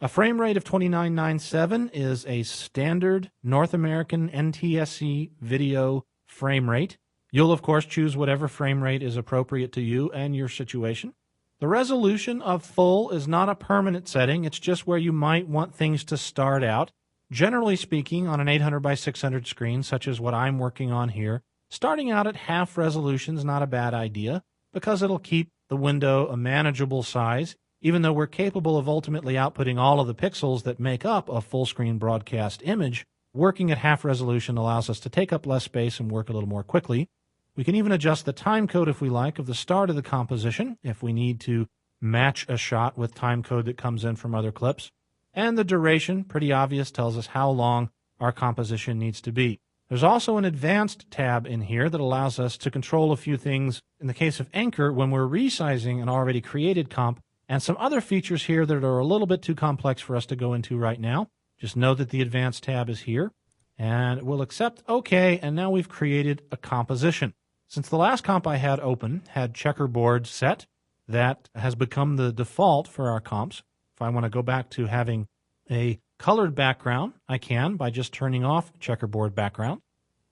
A frame rate of 2997 is a standard North American NTSC video frame rate. You'll, of course, choose whatever frame rate is appropriate to you and your situation. The resolution of full is not a permanent setting. It's just where you might want things to start out. Generally speaking, on an 800 by 600 screen, such as what I'm working on here, starting out at half resolution is not a bad idea because it'll keep the window a manageable size, even though we're capable of ultimately outputting all of the pixels that make up a full-screen broadcast image. Working at half resolution allows us to take up less space and work a little more quickly. We can even adjust the time code if we like of the start of the composition if we need to match a shot with time code that comes in from other clips. And the duration, pretty obvious, tells us how long our composition needs to be. There's also an advanced tab in here that allows us to control a few things in the case of Anchor when we're resizing an already created comp, and some other features here that are a little bit too complex for us to go into right now. Just know that the advanced tab is here, and we'll accept OK, and now we've created a composition. Since the last comp I had open had checkerboard set, that has become the default for our comps. If I want to go back to having a colored background, I can by just turning off checkerboard background.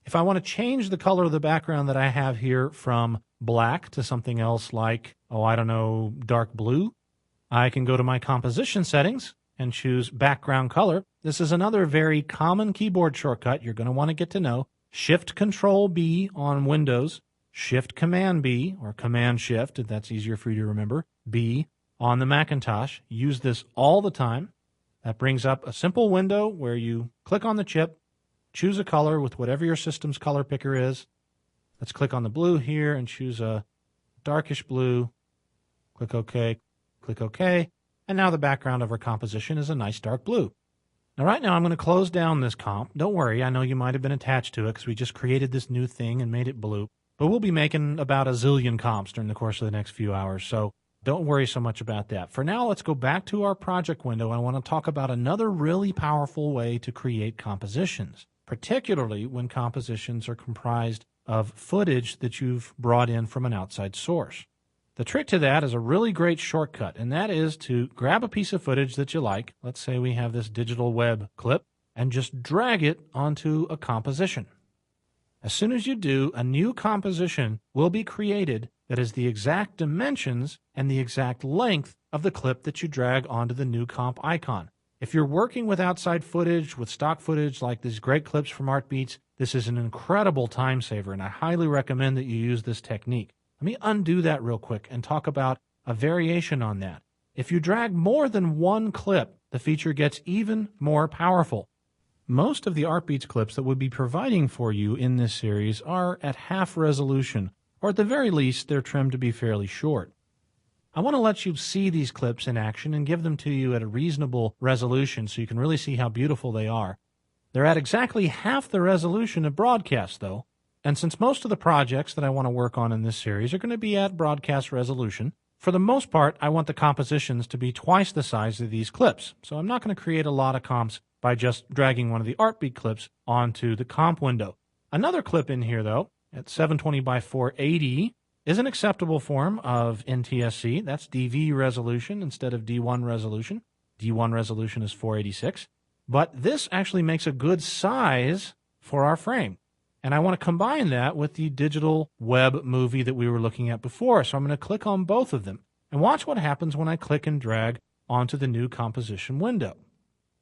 If I want to change the color of the background that I have here from black to something else like, dark blue, I can go to my composition settings and choose background color. This is another very common keyboard shortcut you're going to want to get to know. Shift-Control-B on Windows, Shift-Command-B, or Command-Shift, if that's easier for you to remember, B on the Macintosh. Use this all the time. That brings up a simple window where you click on the chip, choose a color with whatever your system's color picker is. Let's click on the blue here and choose a darkish blue. Click OK, click OK, and now the background of our composition is a nice dark blue. Now, right now, I'm going to close down this comp. Don't worry, I know you might have been attached to it because we just created this new thing and made it blue. But we'll be making about a zillion comps during the course of the next few hours, so don't worry so much about that. For now, let's go back to our project window. I want to talk about another really powerful way to create compositions, particularly when compositions are comprised of footage that you've brought in from an outside source. The trick to that is a really great shortcut, and that is to grab a piece of footage that you like. Let's say we have this digital web clip, and just drag it onto a composition. As soon as you do, a new composition will be created that is the exact dimensions and the exact length of the clip that you drag onto the new comp icon. If you're working with outside footage, with stock footage like these great clips from Artbeats, this is an incredible time saver, and I highly recommend that you use this technique. Let me undo that real quick and talk about a variation on that. If you drag more than one clip, the feature gets even more powerful. Most of the Artbeats clips that we'll be providing for you in this series are at half resolution, or at the very least, they're trimmed to be fairly short. I want to let you see these clips in action and give them to you at a reasonable resolution so you can really see how beautiful they are. They're at exactly half the resolution of broadcast, though. And since most of the projects that I want to work on in this series are going to be at broadcast resolution, for the most part, I want the compositions to be twice the size of these clips. So I'm not going to create a lot of comps by just dragging one of the Artbeat clips onto the comp window. Another clip in here, though, at 720 by 480, is an acceptable form of NTSC. That's DV resolution instead of D1 resolution. D1 resolution is 486. But this actually makes a good size for our frame. And I want to combine that with the digital web movie that we were looking at before. So I'm going to click on both of them. And watch what happens when I click and drag onto the new composition window.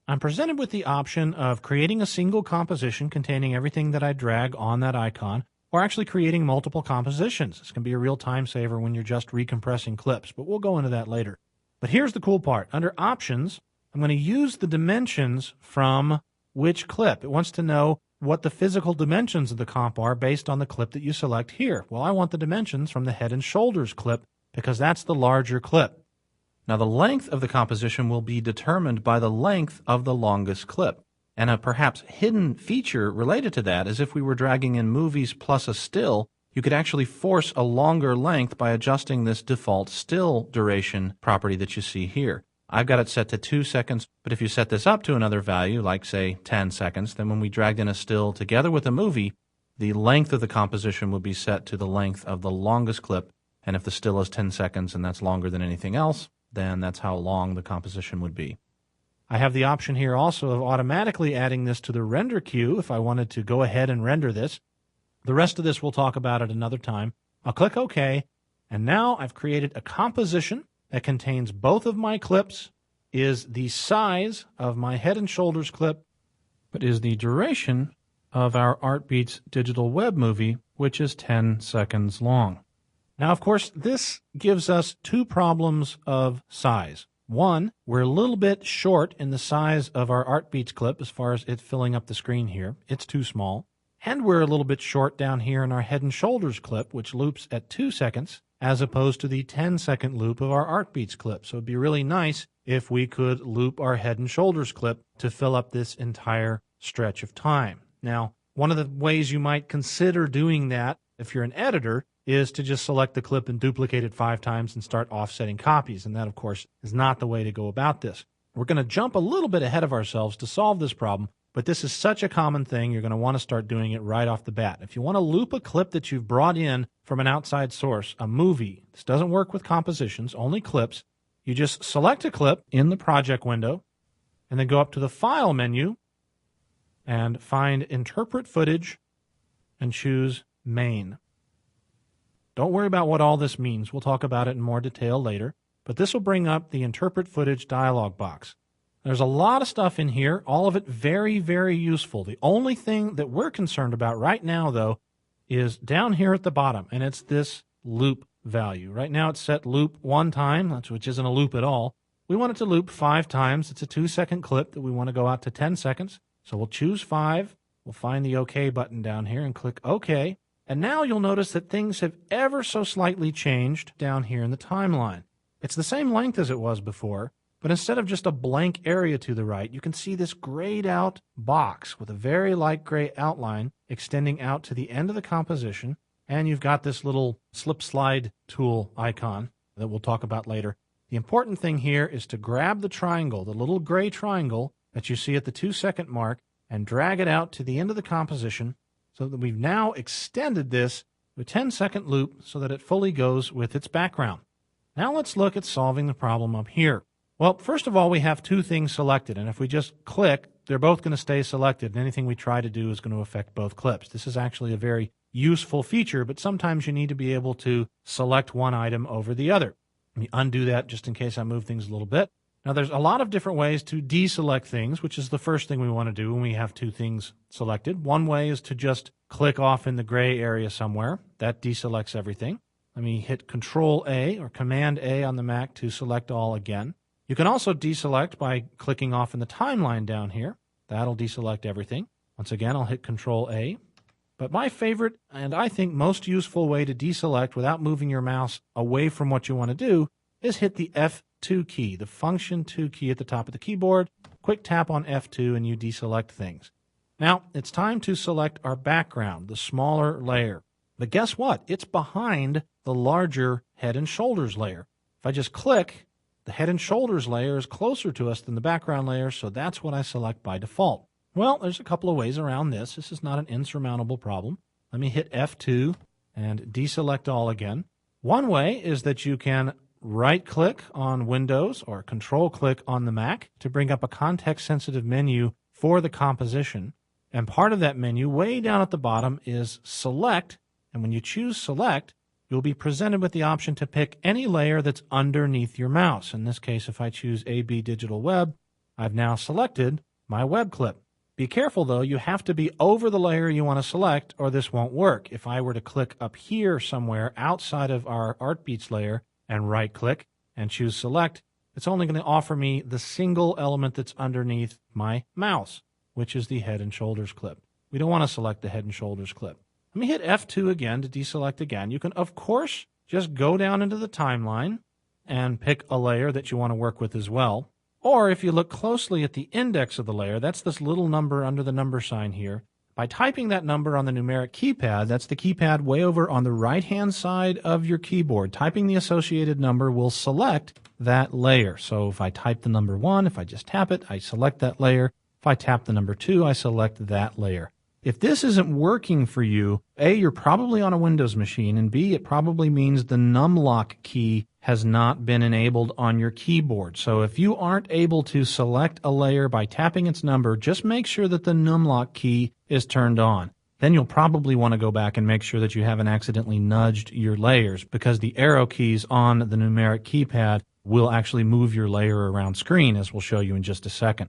I'm presented with the option of creating a single composition containing everything that I drag on that icon, or actually creating multiple compositions. This can be a real time saver when you're just recompressing clips, but we'll go into that later. But here's the cool part. Under Options, I'm going to use the dimensions from which clip. It wants to know what the physical dimensions of the comp are based on the clip that you select here. Well, I want the dimensions from the Head and Shoulders clip because that's the larger clip. Now, the length of the composition will be determined by the length of the longest clip. And a perhaps hidden feature related to that is if we were dragging in movies plus a still, you could actually force a longer length by adjusting this default still duration property that you see here. I've got it set to 2 seconds, but if you set this up to another value, like say 10 seconds, then when we dragged in a still together with a movie, the length of the composition would be set to the length of the longest clip. And if the still is 10 seconds and that's longer than anything else, then that's how long the composition would be. I have the option here also of automatically adding this to the render queue if I wanted to go ahead and render this. The rest of this we'll talk about at another time. I'll click OK, and now I've created a composition that contains both of my clips, is the size of my Head and Shoulders clip, but is the duration of our ArtBeats digital web movie, which is 10 seconds long. Now, of course, this gives us two problems of size. One, we're a little bit short in the size of our ArtBeats clip as far as it filling up the screen here. It's too small. And we're a little bit short down here in our Head and Shoulders clip, which loops at 2 seconds, as opposed to the 10-second loop of our ArtBeats clip. So it'd be really nice if we could loop our Head and Shoulders clip to fill up this entire stretch of time. Now, one of the ways you might consider doing that, if you're an editor, is to just select the clip and duplicate it 5 times and start offsetting copies. And that, of course, is not the way to go about this. We're going to jump a little bit ahead of ourselves to solve this problem, but this is such a common thing, you're going to want to start doing it right off the bat. If you want to loop a clip that you've brought in from an outside source, a movie, this doesn't work with compositions, only clips, you just select a clip in the project window and then go up to the File menu and find Interpret Footage and choose Main. Don't worry about what all this means. We'll talk about it in more detail later. But this will bring up the Interpret Footage dialog box. There's a lot of stuff in here, all of it very, very useful. The only thing that we're concerned about right now, though, is down here at the bottom, and it's this loop value. Right now it's set loop 1 time, which isn't a loop at all. We want it to loop 5 times. It's a 2-second clip that we want to go out to 10 seconds. So we'll choose 5. We'll find the OK button down here and click OK. And now you'll notice that things have ever so slightly changed down here in the timeline. It's the same length as it was before, but instead of just a blank area to the right, you can see this grayed out box with a very light gray outline extending out to the end of the composition, and you've got this little slip slide tool icon that we'll talk about later. The important thing here is to grab the triangle, the little gray triangle that you see at the 2-second mark, and drag it out to the end of the composition, so that we've now extended this to a 10-second loop so that it fully goes with its background. Now let's look at solving the problem up here. Well, first of all, we have 2 things selected, and if we just click, they're both going to stay selected, and anything we try to do is going to affect both clips. This is actually a very useful feature, but sometimes you need to be able to select one item over the other. Let me undo that just in case I move things a little bit. Now, there's a lot of different ways to deselect things, which is the first thing we want to do when we have 2 things selected. One way is to just click off in the gray area somewhere. That deselects everything. Let me hit Control-A or Command-A on the Mac to select all again. You can also deselect by clicking off in the timeline down here. That'll deselect everything. Once again, I'll hit Control-A. But my favorite, and I think most useful way to deselect without moving your mouse away from what you want to do, is hit the F2 key, the Function 2 key at the top of the keyboard. Quick tap on F2 and you deselect things. Now, it's time to select our background, the smaller layer. But guess what? It's behind the larger Head and Shoulders layer. If I just click, the Head and Shoulders layer is closer to us than the background layer, so that's what I select by default. Well, there's a couple of ways around this. This is not an insurmountable problem. Let me hit F2 and deselect all again. One way is that you can right-click on Windows or Control-click on the Mac to bring up a context-sensitive menu for the composition. And part of that menu way down at the bottom is Select. And when you choose Select, you'll be presented with the option to pick any layer that's underneath your mouse. In this case, if I choose AB Digital Web, I've now selected my web clip. Be careful, though. You have to be over the layer you want to select, or this won't work. If I were to click up here somewhere outside of our ArtBeats layer and right-click and choose Select, it's only going to offer me the single element that's underneath my mouse, which is the Head and Shoulders clip. We don't want to select the Head and Shoulders clip. Let me hit F2 again to deselect again. You can, of course, just go down into the timeline and pick a layer that you want to work with as well. Or if you look closely at the index of the layer, that's this little number under the number sign here. By typing that number on the numeric keypad, that's the keypad way over on the right-hand side of your keyboard. Typing the associated number will select that layer. So if I type the number 1, if I just tap it, I select that layer. If I tap the number 2, I select that layer. If this isn't working for you, A, you're probably on a Windows machine, and B, it probably means the numlock key has not been enabled on your keyboard. So if you aren't able to select a layer by tapping its number, just make sure that the numlock key is turned on. Then you'll probably want to go back and make sure that you haven't accidentally nudged your layers, because the arrow keys on the numeric keypad will actually move your layer around screen, as we'll show you in just a second.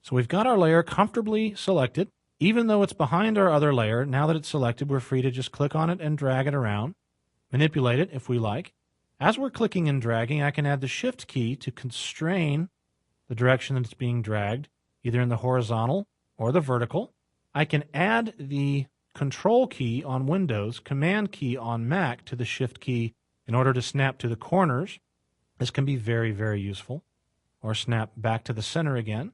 So we've got our layer comfortably selected. Even though it's behind our other layer, now that it's selected, we're free to just click on it and drag it around, manipulate it if we like. As we're clicking and dragging, I can add the Shift key to constrain the direction that it's being dragged, either in the horizontal or the vertical. I can add the Control key on Windows, Command key on Mac to the Shift key in order to snap to the corners. This can be very, very useful, or snap back to the center again.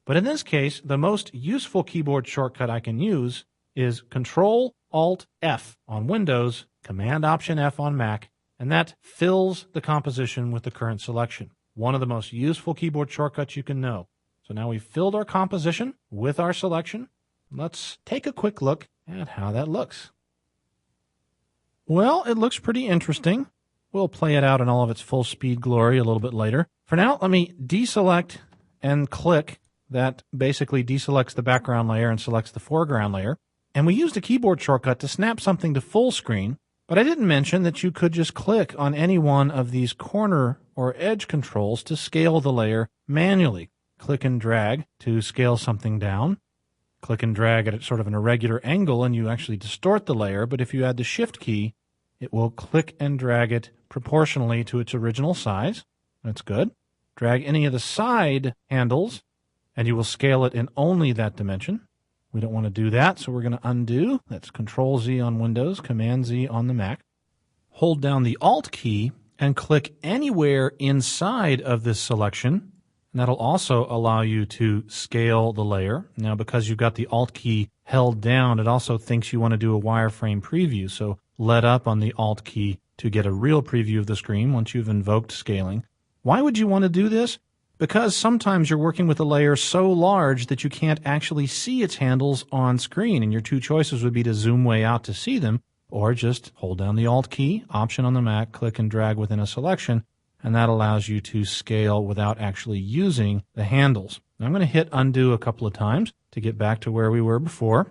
But in this case, the most useful keyboard shortcut I can use is Control-Alt-F on Windows, Command-Option-F on Mac, and that fills the composition with the current selection. One of the most useful keyboard shortcuts you can know. So now we've filled our composition with our selection. Let's take a quick look at how that looks. Well, it looks pretty interesting. We'll play it out in all of its full speed glory a little bit later. For now, let me deselect and click. That basically deselects the background layer and selects the foreground layer. And we used a keyboard shortcut to snap something to full screen, but I didn't mention that you could just click on any one of these corner or edge controls to scale the layer manually. Click and drag to scale something down. Click and drag at sort of an irregular angle and you actually distort the layer, but if you add the Shift key, it will click and drag it proportionally to its original size. That's good. Drag any of the side handles and you will scale it in only that dimension. We don't want to do that, so we're going to undo. That's Control-Z on Windows, Command-Z on the Mac. Hold down the Alt key and click anywhere inside of this selection, and that'll also allow you to scale the layer. Now, because you've got the Alt key held down, it also thinks you want to do a wireframe preview, so let up on the Alt key to get a real preview of the screen once you've invoked scaling. Why would you want to do this? Because sometimes you're working with a layer so large that you can't actually see its handles on screen, and your two choices would be to zoom way out to see them, or just hold down the Alt key, Option on the Mac, click and drag within a selection, and that allows you to scale without actually using the handles. Now I'm going to hit undo a couple of times to get back to where we were before.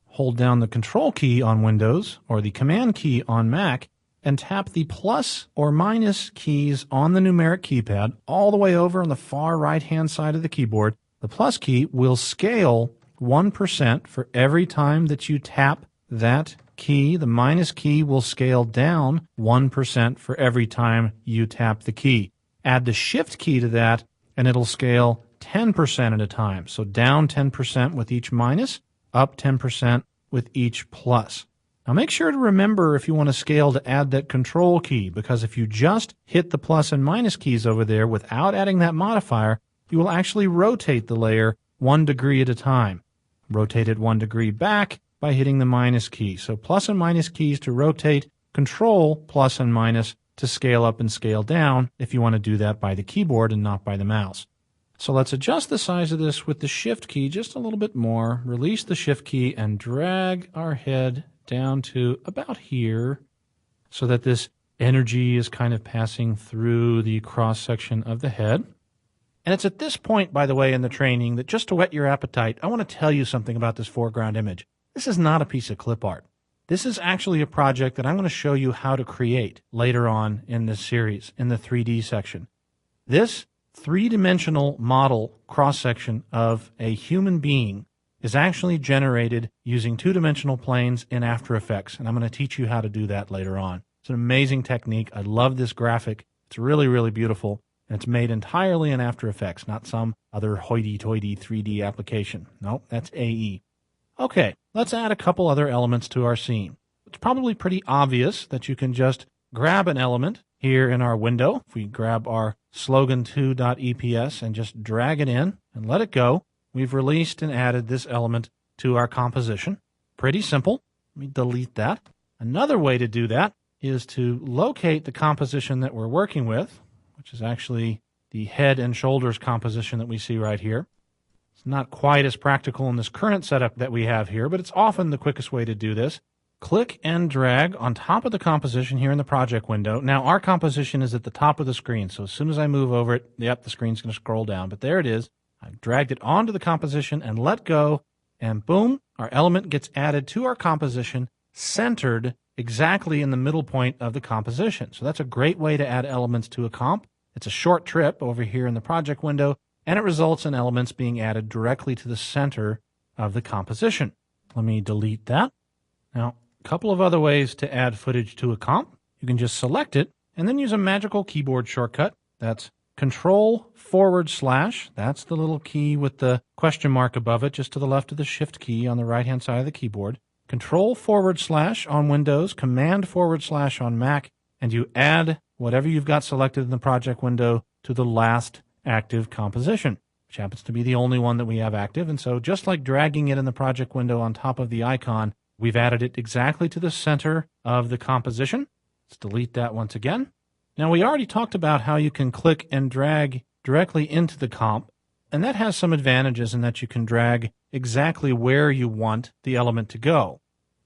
Hold down the Control key on Windows, or the Command key on Mac, and tap the plus or minus keys on the numeric keypad all the way over on the far right-hand side of the keyboard. The plus key will scale 1% for every time that you tap that key. The minus key will scale down 1% for every time you tap the key. Add the Shift key to that, and it'll scale 10% at a time. So down 10% with each minus, up 10% with each plus. Now make sure to remember if you want to scale to add that Control key, because if you just hit the plus and minus keys over there without adding that modifier, you will actually rotate the layer 1 degree at a time. Rotate it 1 degree back by hitting the minus key. So plus and minus keys to rotate, Control plus and minus to scale up and scale down if you want to do that by the keyboard and not by the mouse. So let's adjust the size of this with the Shift key just a little bit more, release the Shift key and drag our head down to about here so that this energy is kind of passing through the cross section of the head. And it's at this point, by the way, in the training that just to whet your appetite, I want to tell you something about this foreground image. This is not a piece of clip art. This is actually a project that I'm going to show you how to create later on in this series, in the 3D section. This three-dimensional model cross-section of a human being is actually generated using two-dimensional planes in After Effects, and I'm going to teach you how to do that later on. It's an amazing technique. I love this graphic. It's really, really beautiful, and it's made entirely in After Effects, not some other hoity-toity 3D application. No, that's AE. Okay, let's add a couple other elements to our scene. It's probably pretty obvious that you can just grab an element here in our window. If we grab our slogan2.eps and just drag it in and let it go, we've released and added this element to our composition. Pretty simple. Let me delete that. Another way to do that is to locate the composition that we're working with, which is actually the head and shoulders composition that we see right here. It's not quite as practical in this current setup that we have here, but it's often the quickest way to do this. Click and drag on top of the composition here in the project window. Now, our composition is at the top of the screen, so as soon as I move over it, yep, the screen's going to scroll down, but there it is. I've dragged it onto the composition and let go, and boom, our element gets added to our composition, centered exactly in the middle point of the composition. So that's a great way to add elements to a comp. It's a short trip over here in the project window, and it results in elements being added directly to the center of the composition. Let me delete that. Now, a couple of other ways to add footage to a comp. You can just select it and then use a magical keyboard shortcut. That's Control/, that's the little key with the question mark above it, just to the left of the Shift key on the right-hand side of the keyboard. Control/ on Windows, Command/ on Mac, and you add whatever you've got selected in the project window to the last active composition, which happens to be the only one that we have active. And so just like dragging it in the project window on top of the icon, we've added it exactly to the center of the composition. Let's delete that once again. Now, we already talked about how you can click and drag directly into the comp, and that has some advantages in that you can drag exactly where you want the element to go.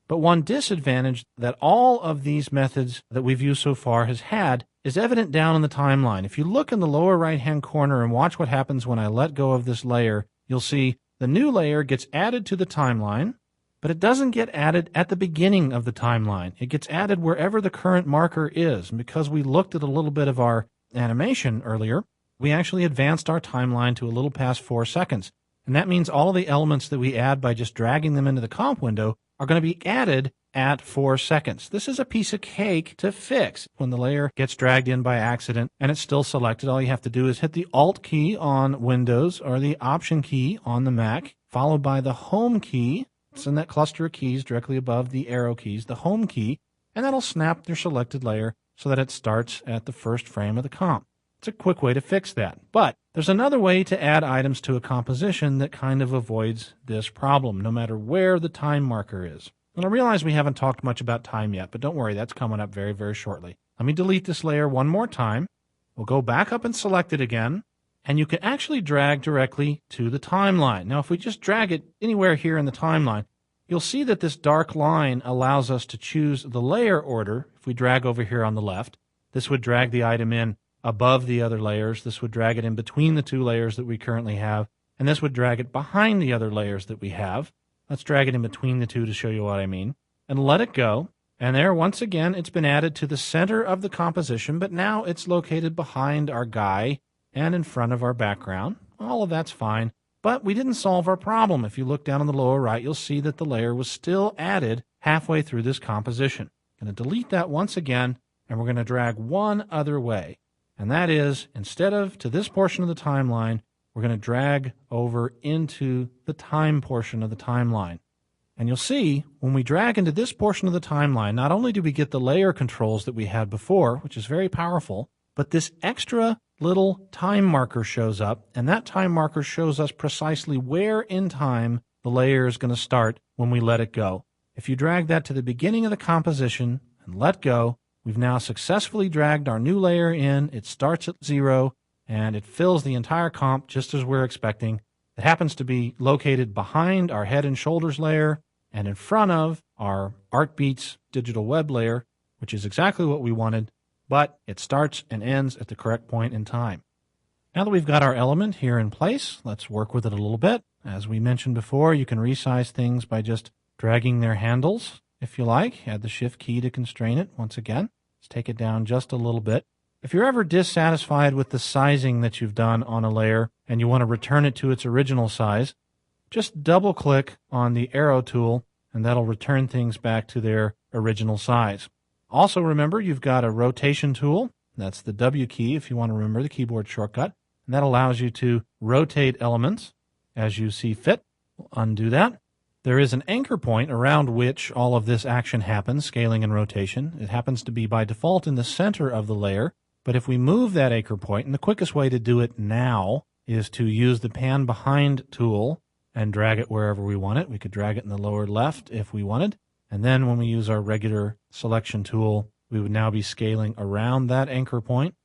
But one disadvantage that all of these methods that we've used so far has had is evident down in the timeline. If you look in the lower right-hand corner and watch what happens when I let go of this layer, you'll see the new layer gets added to the timeline, but it doesn't get added at the beginning of the timeline. It gets added wherever the current marker is. And because we looked at a little bit of our animation earlier, we actually advanced our timeline to a little past 4 seconds. And that means all of the elements that we add by just dragging them into the comp window are going to be added at 4 seconds. This is a piece of cake to fix. When the layer gets dragged in by accident and it's still selected, all you have to do is hit the Alt key on Windows or the Option key on the Mac, followed by the Home key. It's in that cluster of keys directly above the arrow keys, the Home key, and that'll snap your selected layer so that it starts at the first frame of the comp. It's a quick way to fix that. But there's another way to add items to a composition that kind of avoids this problem, no matter where the time marker is. And I realize we haven't talked much about time yet, but don't worry, that's coming up very, very shortly. Let me delete this layer one more time. We'll go back up and select it again, and you can actually drag directly to the timeline. Now, if we just drag it anywhere here in the timeline, you'll see that this dark line allows us to choose the layer order. If we drag over here on the left, this would drag the item in above the other layers. This would drag it in between the two layers that we currently have, and this would drag it behind the other layers that we have. Let's drag it in between the two to show you what I mean. And let it go. And there, once again, it's been added to the center of the composition, but now it's located behind our guy and in front of our background. All of that's fine, but we didn't solve our problem. If you look down on the lower right, you'll see that the layer was still added halfway through this composition. I'm going to delete that once again, and we're going to drag one other way. And that is, instead of to this portion of the timeline, we're going to drag over into the time portion of the timeline. And you'll see, when we drag into this portion of the timeline, not only do we get the layer controls that we had before, which is very powerful, but this extra little time marker shows up, and that time marker shows us precisely where in time the layer is going to start when we let it go. If you drag that to the beginning of the composition and let go, we've now successfully dragged our new layer in. It starts at 0, and it fills the entire comp just as we're expecting. It happens to be located behind our head and shoulders layer and in front of our ArtBeats digital web layer, which is exactly what we wanted, but it starts and ends at the correct point in time. Now that we've got our element here in place, let's work with it a little bit. As we mentioned before, you can resize things by just dragging their handles, if you like. Add the Shift key to constrain it. Once again, let's take it down just a little bit. If you're ever dissatisfied with the sizing that you've done on a layer and you want to return it to its original size, just double-click on the arrow tool, and that'll return things back to their original size. Also remember, you've got a rotation tool. That's the W key if you want to remember the keyboard shortcut. And that allows you to rotate elements as you see fit. We'll undo that. There is an anchor point around which all of this action happens, scaling and rotation. It happens to be by default in the center of the layer. But if we move that anchor point, and the quickest way to do it now is to use the pan behind tool and drag it wherever we want it. We could drag it in the lower left if we wanted. And then when we use our regular selection tool, we would now be scaling around that anchor point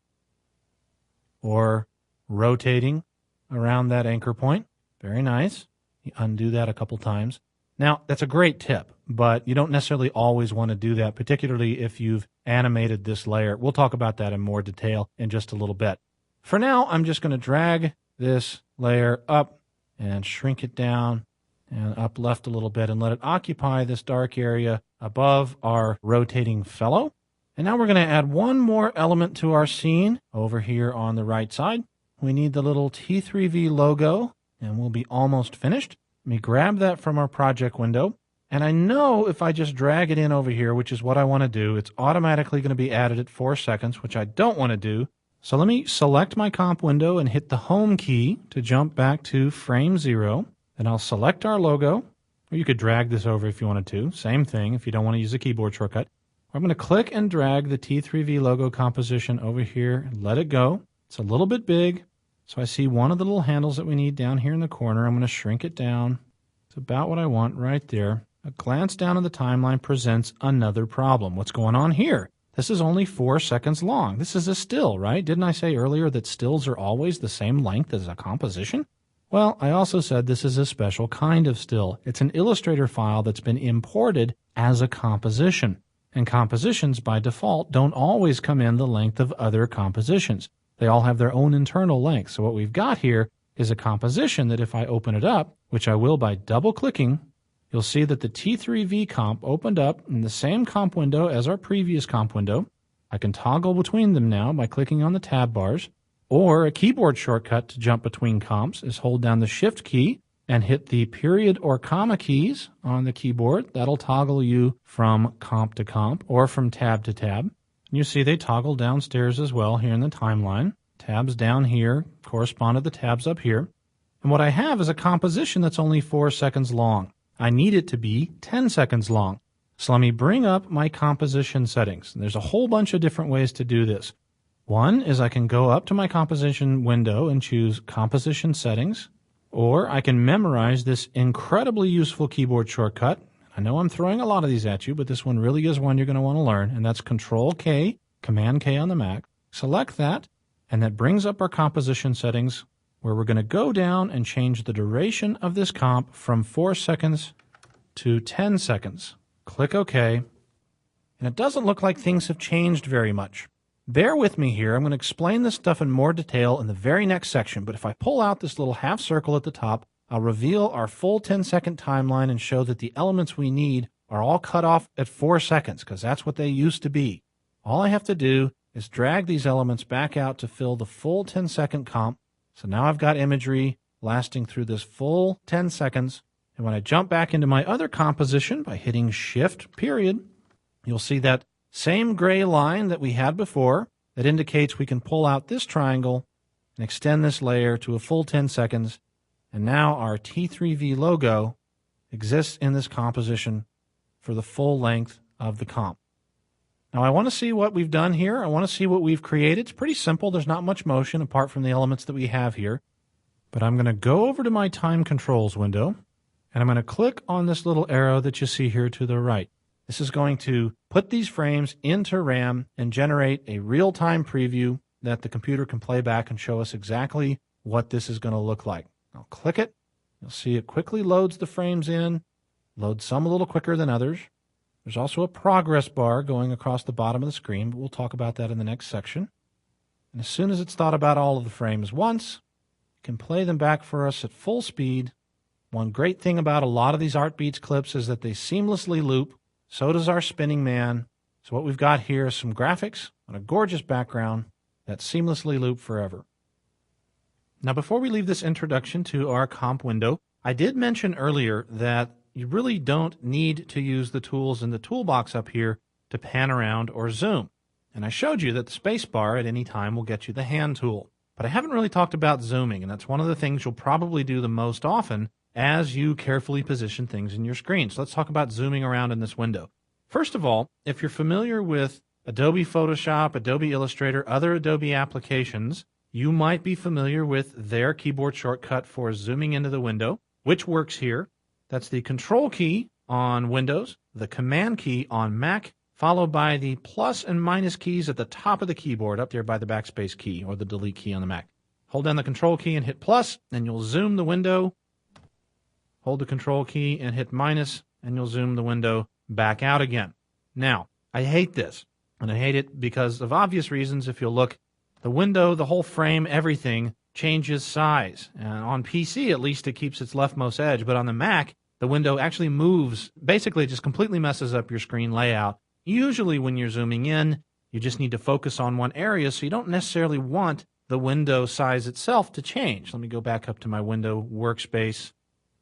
or rotating around that anchor point. Very nice. You undo that a couple times. Now, that's a great tip, but you don't necessarily always want to do that, particularly if you've animated this layer. We'll talk about that in more detail in just a little bit. For now, I'm just going to drag this layer up and shrink it down and up left a little bit and let it occupy this dark area above our rotating fellow. And now we're going to add one more element to our scene over here on the right side. We need the little T3V logo, and we'll be almost finished. Let me grab that from our project window. And I know if I just drag it in over here, which is what I want to do, it's automatically going to be added at 4 seconds, which I don't want to do. So let me select my comp window and hit the Home key to jump back to frame 0. Then I'll select our logo, or you could drag this over if you wanted to. Same thing if you don't want to use a keyboard shortcut. I'm going to click and drag the T3V logo composition over here and let it go. It's a little bit big, so I see one of the little handles that we need down here in the corner. I'm going to shrink it down. It's about what I want right there. A glance down at the timeline presents another problem. What's going on here? This is only 4 seconds long. This is a still, right? Didn't I say earlier that stills are always the same length as a composition? Well, I also said this is a special kind of still. It's an Illustrator file that's been imported as a composition. And compositions, by default, don't always come in the length of other compositions. They all have their own internal length. So what we've got here is a composition that if I open it up, which I will by double-clicking, you'll see that the T3V comp opened up in the same comp window as our previous comp window. I can toggle between them now by clicking on the tab bars, or a keyboard shortcut to jump between comps is hold down the Shift key and hit the period or comma keys on the keyboard. That'll toggle you from comp to comp or from tab to tab. And you see they toggle downstairs as well here in the timeline. Tabs down here correspond to the tabs up here. And what I have is a composition that's only 4 seconds long. I need it to be 10 seconds long. So let me bring up my composition settings. And there's a whole bunch of different ways to do this. One is I can go up to my composition window and choose Composition Settings, or I can memorize this incredibly useful keyboard shortcut. I know I'm throwing a lot of these at you, but this one really is one you're going to want to learn, and that's Control-K, Command-K on the Mac. Select that, and that brings up our composition settings, where we're going to go down and change the duration of this comp from 4 seconds to 10 seconds. Click OK, and it doesn't look like things have changed very much. Bear with me here. I'm going to explain this stuff in more detail in the very next section, but if I pull out this little half circle at the top, I'll reveal our full 10-second timeline and show that the elements we need are all cut off at 4 seconds, because that's what they used to be. All I have to do is drag these elements back out to fill the full 10-second comp. So now I've got imagery lasting through this full 10 seconds. And when I jump back into my other composition by hitting Shift, period, you'll see that same gray line that we had before that indicates we can pull out this triangle and extend this layer to a full 10 seconds. And now our T3V logo exists in this composition for the full length of the comp. Now I want to see what we've done here. I want to see what we've created. It's pretty simple. There's not much motion apart from the elements that we have here. But I'm going to go over to my time controls window, and I'm going to click on this little arrow that you see here to the right. This is going to put these frames into RAM and generate a real-time preview that the computer can play back and show us exactly what this is going to look like. I'll click it. You'll see it quickly loads the frames in, loads some a little quicker than others. There's also a progress bar going across the bottom of the screen, but we'll talk about that in the next section. And as soon as it's thought about all of the frames once, it can play them back for us at full speed. One great thing about a lot of these Art Beats clips is that they seamlessly loop. So does our spinning man. So what we've got here is some graphics on a gorgeous background that seamlessly loop forever. Now, before we leave this introduction to our comp window, I did mention earlier that you really don't need to use the tools in the toolbox up here to pan around or zoom. And I showed you that the space bar at any time will get you the hand tool. But I haven't really talked about zooming, and that's one of the things you'll probably do the most often as you carefully position things in your screen. So let's talk about zooming around in this window. First of all, if you're familiar with Adobe Photoshop, Adobe Illustrator, other Adobe applications, you might be familiar with their keyboard shortcut for zooming into the window, which works here. That's the Control key on Windows, the Command key on Mac, followed by the plus and minus keys at the top of the keyboard, up there by the backspace key or the delete key on the Mac. Hold down the Control key and hit plus, and you'll zoom the window. Hold the Control key and hit minus, and you'll zoom the window back out again. Now, I hate this, and I hate it because of obvious reasons. If you'll look, the window, the whole frame, everything changes size. And on PC, at least, it keeps its leftmost edge, but on the Mac, the window actually moves. Basically, it just completely messes up your screen layout. Usually when you're zooming in, you just need to focus on one area, so you don't necessarily want the window size itself to change. Let me go back up to my window workspace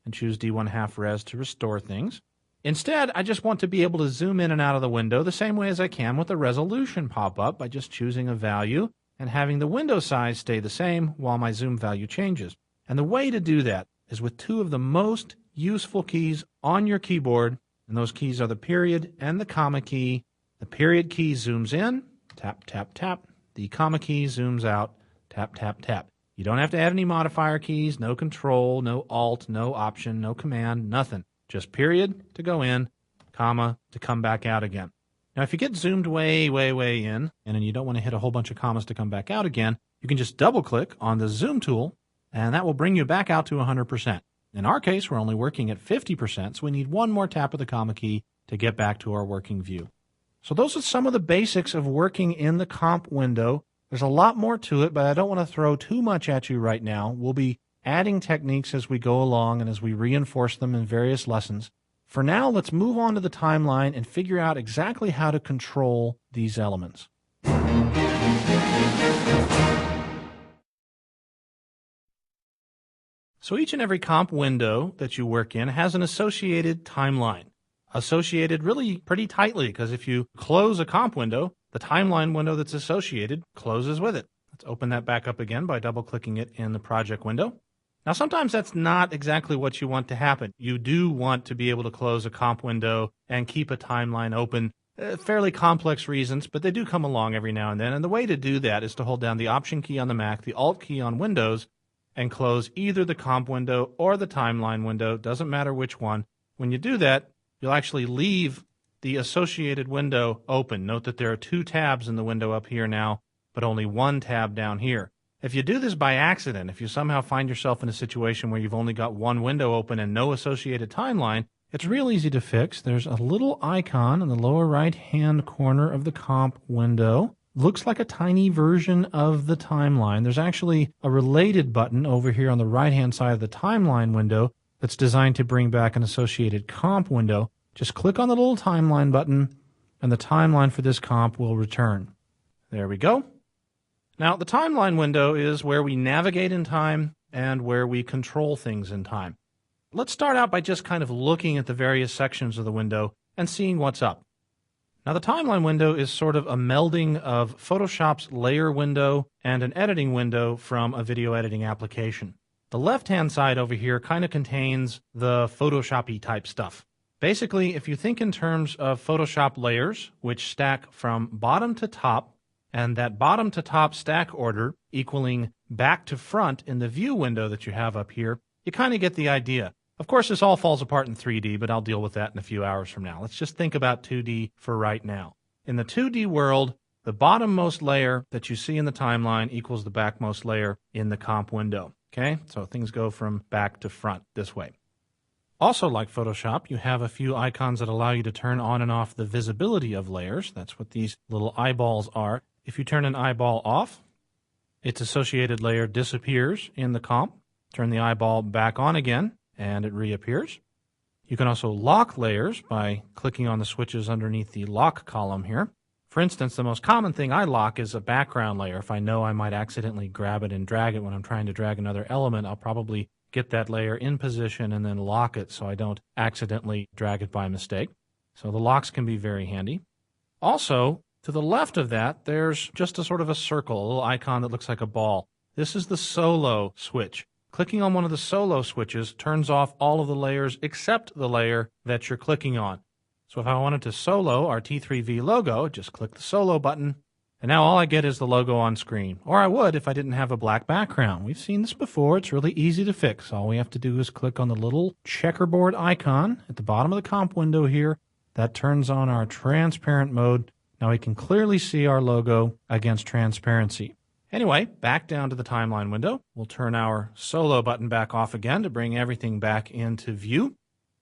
and choose D1/2 res to restore things. Instead, I just want to be able to zoom in and out of the window the same way as I can with the resolution pop-up by just choosing a value and having the window size stay the same while my zoom value changes. And the way to do that is with two of the most useful keys on your keyboard, and those keys are the period and the comma key. The period key zooms in, tap, tap, tap. The comma key zooms out, tap, tap, tap. You don't have to add any modifier keys, no control, no alt, no option, no command, nothing. Just period to go in, comma to come back out again. Now, if you get zoomed way, way, way in, and then you don't want to hit a whole bunch of commas to come back out again, you can just double-click on the zoom tool, and that will bring you back out to 100%. In our case, we're only working at 50%, so we need one more tap of the comma key to get back to our working view. So those are some of the basics of working in the comp window. There's a lot more to it, but I don't want to throw too much at you right now. We'll be adding techniques as we go along and as we reinforce them in various lessons. For now, let's move on to the timeline and figure out exactly how to control these elements. So each and every comp window that you work in has an associated timeline. Associated really pretty tightly, because if you close a comp window, the timeline window that's associated closes with it. Let's open that back up again by double-clicking it in the project window. Now, sometimes that's not exactly what you want to happen. You do want to be able to close a comp window and keep a timeline open. Fairly complex reasons, but they do come along every now and then. And the way to do that is to hold down the Option key on the Mac, the Alt key on Windows, and close either the comp window or the timeline window. Doesn't matter which one. When you do that, you'll actually leave the associated window open. Note that there are two tabs in the window up here now, but only one tab down here. If you do this by accident, if you somehow find yourself in a situation where you've only got one window open and no associated timeline, it's real easy to fix. There's a little icon in the lower right-hand corner of the comp window. Looks like a tiny version of the timeline. There's actually a related button over here on the right-hand side of the timeline window that's designed to bring back an associated comp window. Just click on the little timeline button, and the timeline for this comp will return. There we go. Now, the timeline window is where we navigate in time and where we control things in time. Let's start out by just kind of looking at the various sections of the window and seeing what's up. Now, the timeline window is sort of a melding of Photoshop's layer window and an editing window from a video editing application. The left-hand side over here kind of contains the Photoshop-y type stuff. Basically, if you think in terms of Photoshop layers, which stack from bottom to top, and that bottom to top stack order equaling back to front in the view window that you have up here, you kind of get the idea. Of course, this all falls apart in 3D, but I'll deal with that in a few hours from now. Let's just think about 2D for right now. In the 2D world, the bottommost layer that you see in the timeline equals the backmost layer in the comp window. Okay, so things go from back to front this way. Also, like Photoshop, you have a few icons that allow you to turn on and off the visibility of layers. That's what these little eyeballs are. If you turn an eyeball off, its associated layer disappears in the comp. Turn the eyeball back on again, and it reappears. You can also lock layers by clicking on the switches underneath the lock column here. For instance, the most common thing I lock is a background layer. If I know I might accidentally grab it and drag it when I'm trying to drag another element, I'll probably get that layer in position and then lock it so I don't accidentally drag it by mistake. So the locks can be very handy. Also, to the left of that, there's just a sort of a circle, a little icon that looks like a ball. This is the solo switch. Clicking on one of the solo switches turns off all of the layers except the layer that you're clicking on. So if I wanted to solo our T3V logo, just click the solo button, and now all I get is the logo on screen. Or I would if I didn't have a black background. We've seen this before. It's really easy to fix. All we have to do is click on the little checkerboard icon at the bottom of the comp window here. That turns on our transparent mode. Now we can clearly see our logo against transparency. Anyway, back down to the timeline window. We'll turn our solo button back off again to bring everything back into view.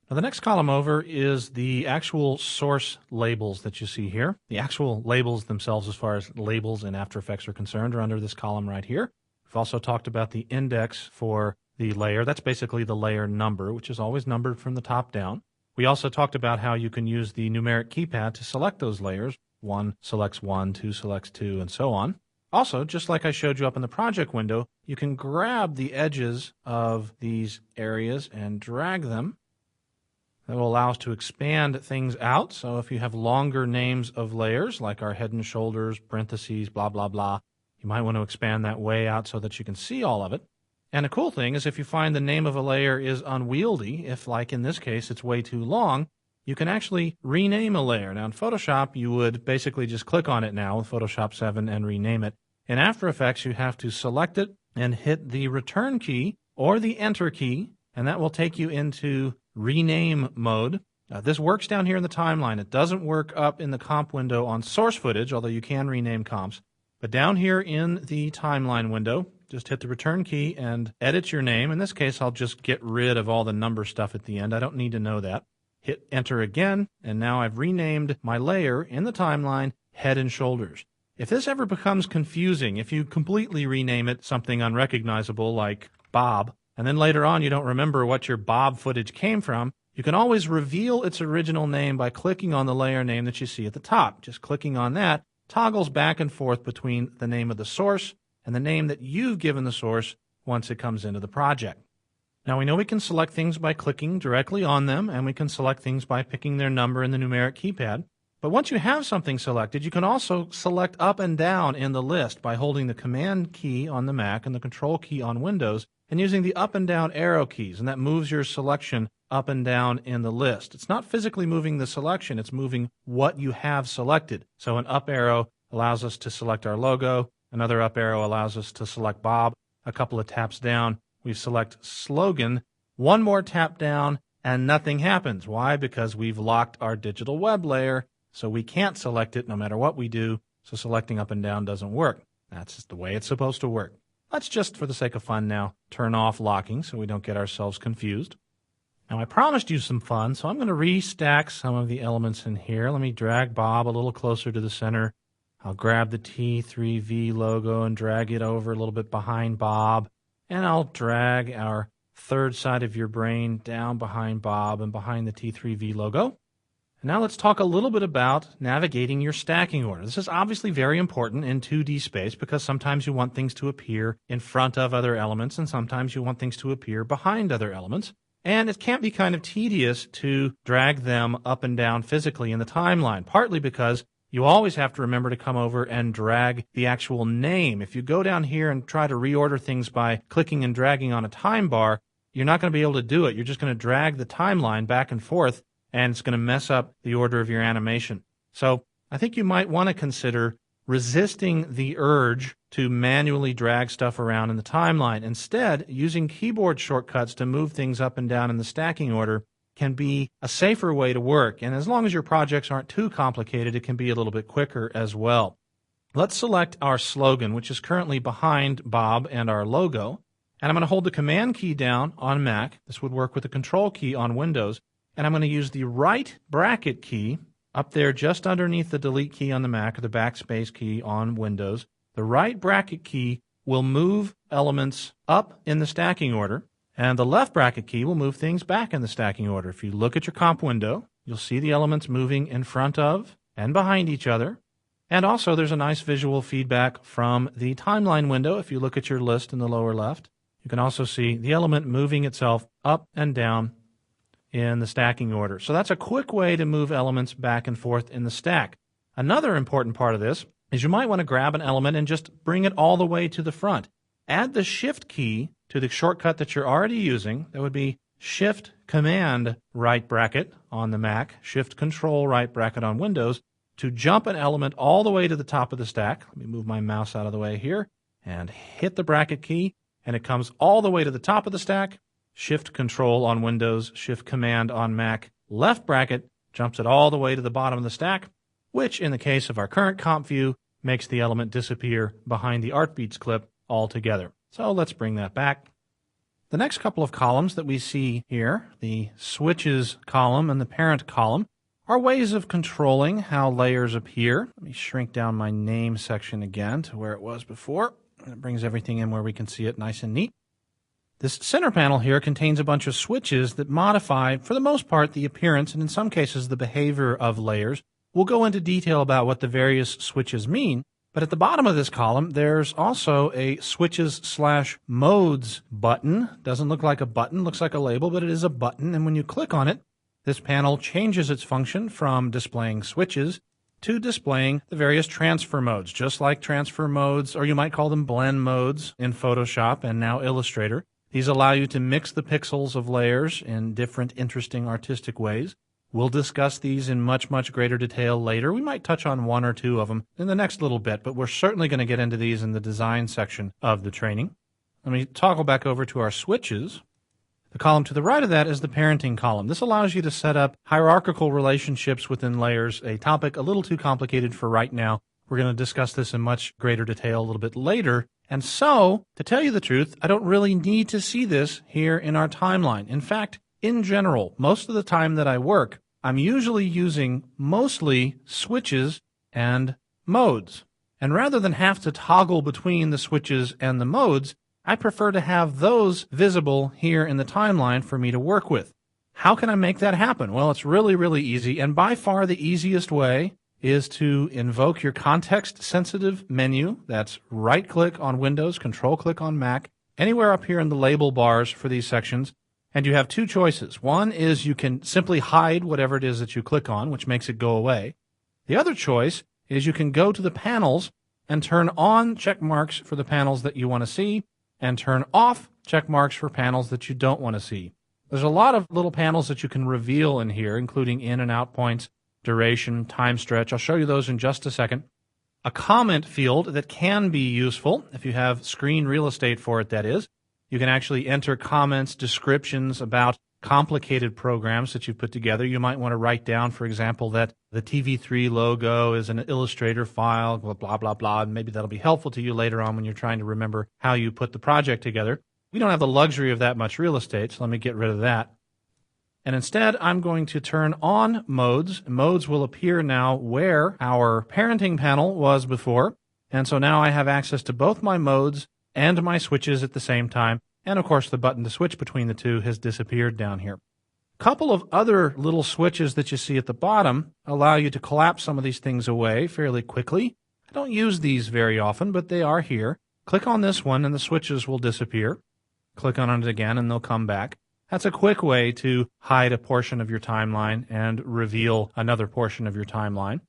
Now the next column over is the actual source labels that you see here. The actual labels themselves, as far as labels in After Effects are concerned, are under this column right here. We've also talked about the index for the layer. That's basically the layer number, which is always numbered from the top down. We also talked about how you can use the numeric keypad to select those layers. 1 selects 1, 2 selects 2, and so on. Also, just like I showed you up in the project window, you can grab the edges of these areas and drag them. That will allow us to expand things out. So if you have longer names of layers, like our head and shoulders, parentheses, blah, blah, blah, you might want to expand that way out so that you can see all of it. And a cool thing is if you find the name of a layer is unwieldy, if like in this case it's way too long, you can actually rename a layer. Now in Photoshop, you would basically just click on it now with Photoshop 7 and rename it. In After Effects, you have to select it and hit the Return key or the Enter key, and that will take you into rename mode. This works down here in the timeline. It doesn't work up in the comp window on source footage, although you can rename comps. But down here in the timeline window, just hit the Return key and edit your name. In this case, I'll just get rid of all the number stuff at the end. I don't need to know that. Hit Enter again, and now I've renamed my layer in the timeline Head and Shoulders. If this ever becomes confusing, if you completely rename it something unrecognizable like Bob, and then later on you don't remember what your Bob footage came from, you can always reveal its original name by clicking on the layer name that you see at the top. Just clicking on that toggles back and forth between the name of the source and the name that you've given the source once it comes into the project. Now we know we can select things by clicking directly on them, and we can select things by picking their number in the numeric keypad. But once you have something selected, you can also select up and down in the list by holding the Command key on the Mac and the Control key on Windows and using the up and down arrow keys, and that moves your selection up and down in the list. It's not physically moving the selection, it's moving what you have selected. So an up arrow allows us to select our logo, another up arrow allows us to select Bob, a couple of taps down, we select slogan, one more tap down, and nothing happens. Why? Because we've locked our digital web layer, so we can't select it no matter what we do, so selecting up and down doesn't work. That's just the way it's supposed to work. Let's just, for the sake of fun now, turn off locking so we don't get ourselves confused. Now I promised you some fun, so I'm going to restack some of the elements in here. Let me drag Bob a little closer to the center. I'll grab the T3V logo and drag it over a little bit behind Bob. And I'll drag our third side of your brain down behind Bob and behind the T3V logo. And now let's talk a little bit about navigating your stacking order. This is obviously very important in 2D space because sometimes you want things to appear in front of other elements and sometimes you want things to appear behind other elements. And it can be kind of tedious to drag them up and down physically in the timeline, partly because you always have to remember to come over and drag the actual name. If you go down here and try to reorder things by clicking and dragging on a time bar, you're not going to be able to do it. You're just going to drag the timeline back and forth, and it's going to mess up the order of your animation. So I think you might want to consider resisting the urge to manually drag stuff around in the timeline. Instead, using keyboard shortcuts to move things up and down in the stacking order can be a safer way to work. And as long as your projects aren't too complicated, it can be a little bit quicker as well. Let's select our slogan, which is currently behind Bob and our logo. And I'm going to hold the Command key down on Mac. This would work with the Control key on Windows. And I'm going to use the right bracket key up there just underneath the Delete key on the Mac or the Backspace key on Windows. The right bracket key will move elements up in the stacking order, and the left bracket key will move things back in the stacking order. If you look at your comp window, you'll see the elements moving in front of and behind each other. And also there's a nice visual feedback from the timeline window. If you look at your list in the lower left, you can also see the element moving itself up and down in the stacking order. So that's a quick way to move elements back and forth in the stack. Another important part of this is you might want to grab an element and just bring it all the way to the front. Add the Shift key to the shortcut that you're already using. That would be Shift Command right bracket on the Mac, Shift Control right bracket on Windows, to jump an element all the way to the top of the stack. Let me move my mouse out of the way here and hit the bracket key, and it comes all the way to the top of the stack. Shift Control on Windows, Shift Command on Mac, left bracket jumps it all the way to the bottom of the stack, which in the case of our current comp view makes the element disappear behind the Artbeats clip altogether. So let's bring that back. The next couple of columns that we see here, the switches column and the parent column, are ways of controlling how layers appear. Let me shrink down my name section again to where it was before. And it brings everything in where we can see it nice and neat. This center panel here contains a bunch of switches that modify, for the most part, the appearance and in some cases the behavior of layers. We'll go into detail about what the various switches mean, but at the bottom of this column, there's also a switches/modes button. Doesn't look like a button, looks like a label, but it is a button, and when you click on it, this panel changes its function from displaying switches to displaying the various transfer modes, just like transfer modes, or you might call them blend modes in Photoshop and now Illustrator. These allow you to mix the pixels of layers in different interesting artistic ways. We'll discuss these in much, much greater detail later. We might touch on one or two of them in the next little bit, but we're certainly going to get into these in the design section of the training. Let me toggle back over to our switches. The column to the right of that is the parenting column. This allows you to set up hierarchical relationships within layers, a topic a little too complicated for right now. We're going to discuss this in much greater detail a little bit later. And so, to tell you the truth, I don't really need to see this here in our timeline. In fact, in general, most of the time that I work, I'm usually using mostly switches and modes. And rather than have to toggle between the switches and the modes, I prefer to have those visible here in the timeline for me to work with. How can I make that happen? Well, it's really, really easy, and by far the easiest way is to invoke your context-sensitive menu. That's right-click on Windows, control-click on Mac, anywhere up here in the label bars for these sections, and you have two choices. One is you can simply hide whatever it is that you click on, which makes it go away. The other choice is you can go to the panels and turn on check marks for the panels that you want to see, and turn off check marks for panels that you don't want to see. There's a lot of little panels that you can reveal in here, including in and out points, duration, time stretch. I'll show you those in just a second. A comment field that can be useful, if you have screen real estate for it, that is. You can actually enter comments, descriptions about complicated programs that you've put together. You might want to write down, for example, that the TV3 logo is an Illustrator file, blah, blah, blah, blah, and maybe that'll be helpful to you later on when you're trying to remember how you put the project together. We don't have the luxury of that much real estate, so let me get rid of that. And instead, I'm going to turn on modes. Modes will appear now where our parenting panel was before, and so now I have access to both my modes and my switches at the same time. And of course, the button to switch between the two has disappeared down here. A couple of other little switches that you see at the bottom allow you to collapse some of these things away fairly quickly. I don't use these very often, but they are here. Click on this one and the switches will disappear. Click on it again and they'll come back. That's a quick way to hide a portion of your timeline and reveal another portion of your timeline.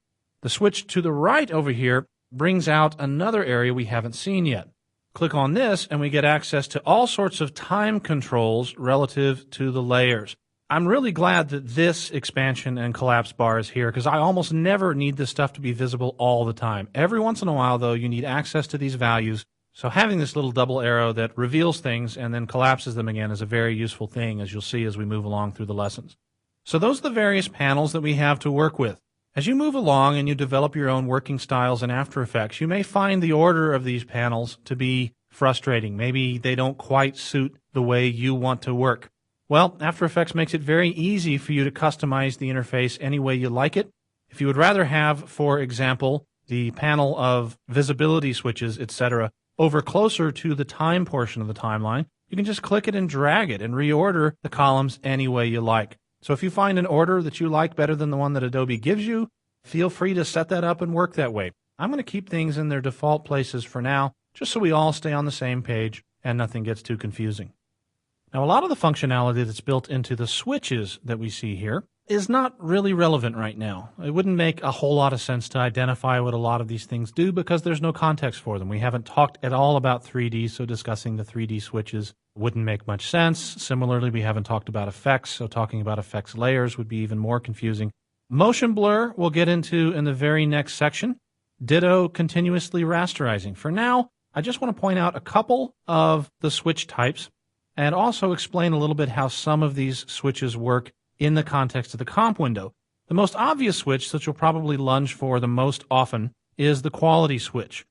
The switch to the right over here brings out another area we haven't seen yet. Click on this and we get access to all sorts of time controls relative to the layers. I'm really glad that this expansion and collapse bar is here because I almost never need this stuff to be visible all the time. Every once in a while, though, you need access to these values. So having this little double arrow that reveals things and then collapses them again is a very useful thing, as you'll see as we move along through the lessons. So those are the various panels that we have to work with. As you move along and you develop your own working styles in After Effects, you may find the order of these panels to be frustrating. Maybe they don't quite suit the way you want to work. Well, After Effects makes it very easy for you to customize the interface any way you like it. If you would rather have, for example, the panel of visibility switches, etc., over closer to the time portion of the timeline, you can just click it and drag it and reorder the columns any way you like. So if you find an order that you like better than the one that Adobe gives you, feel free to set that up and work that way. I'm going to keep things in their default places for now, just so we all stay on the same page and nothing gets too confusing. Now, a lot of the functionality that's built into the switches that we see here is not really relevant right now. It wouldn't make a whole lot of sense to identify what a lot of these things do because there's no context for them. We haven't talked at all about 3D, so discussing the 3D switches wouldn't make much sense. Similarly, we haven't talked about effects, so talking about effects layers would be even more confusing. Motion blur we'll get into in the very next section. Ditto continuously rasterizing. For now, I just want to point out a couple of the switch types and also explain a little bit how some of these switches work in the context of the comp window. The most obvious switch that you'll probably lunge for the most often is the quality switch.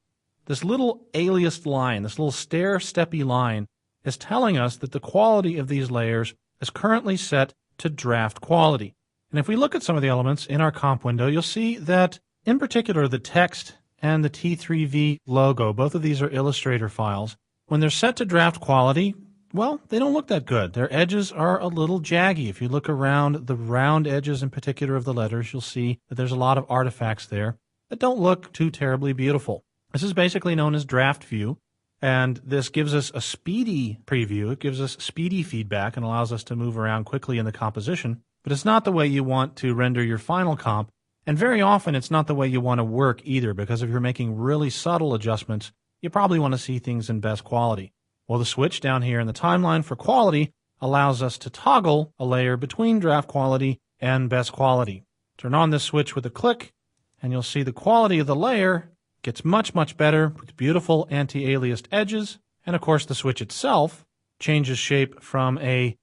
This little aliased line, this little stair-steppy line, is telling us that the quality of these layers is currently set to draft quality. And if we look at some of the elements in our comp window, you'll see that, in particular, the text and the T3V logo, both of these are Illustrator files. When they're set to draft quality, well, they don't look that good. Their edges are a little jaggy. If you look around the round edges in particular of the letters, you'll see that there's a lot of artifacts there that don't look too terribly beautiful. This is basically known as draft view, and this gives us a speedy preview. It gives us speedy feedback and allows us to move around quickly in the composition, but it's not the way you want to render your final comp, and very often it's not the way you want to work either, because if you're making really subtle adjustments, you probably want to see things in best quality. Well, the switch down here in the timeline for quality allows us to toggle a layer between draft quality and best quality. Turn on this switch with a click, and you'll see the quality of the layer gets much, much better with beautiful anti-aliased edges. And of course, the switch itself changes shape from a,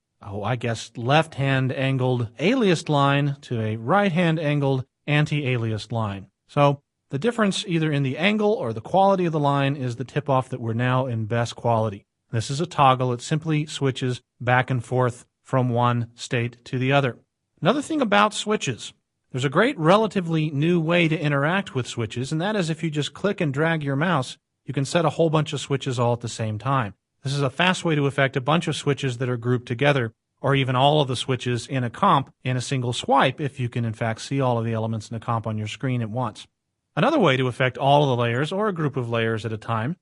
left-hand angled aliased line to a right-hand angled anti-aliased line. So the difference either in the angle or the quality of the line is the tip-off that we're now in best quality. This is a toggle. It simply switches back and forth from one state to the other. Another thing about switches, there's a great relatively new way to interact with switches, and that is if you just click and drag your mouse, you can set a whole bunch of switches all at the same time. This is a fast way to affect a bunch of switches that are grouped together, or even all of the switches in a comp in a single swipe if you can in fact see all of the elements in a comp on your screen at once. Another way to affect all of the layers or a group of layers at a time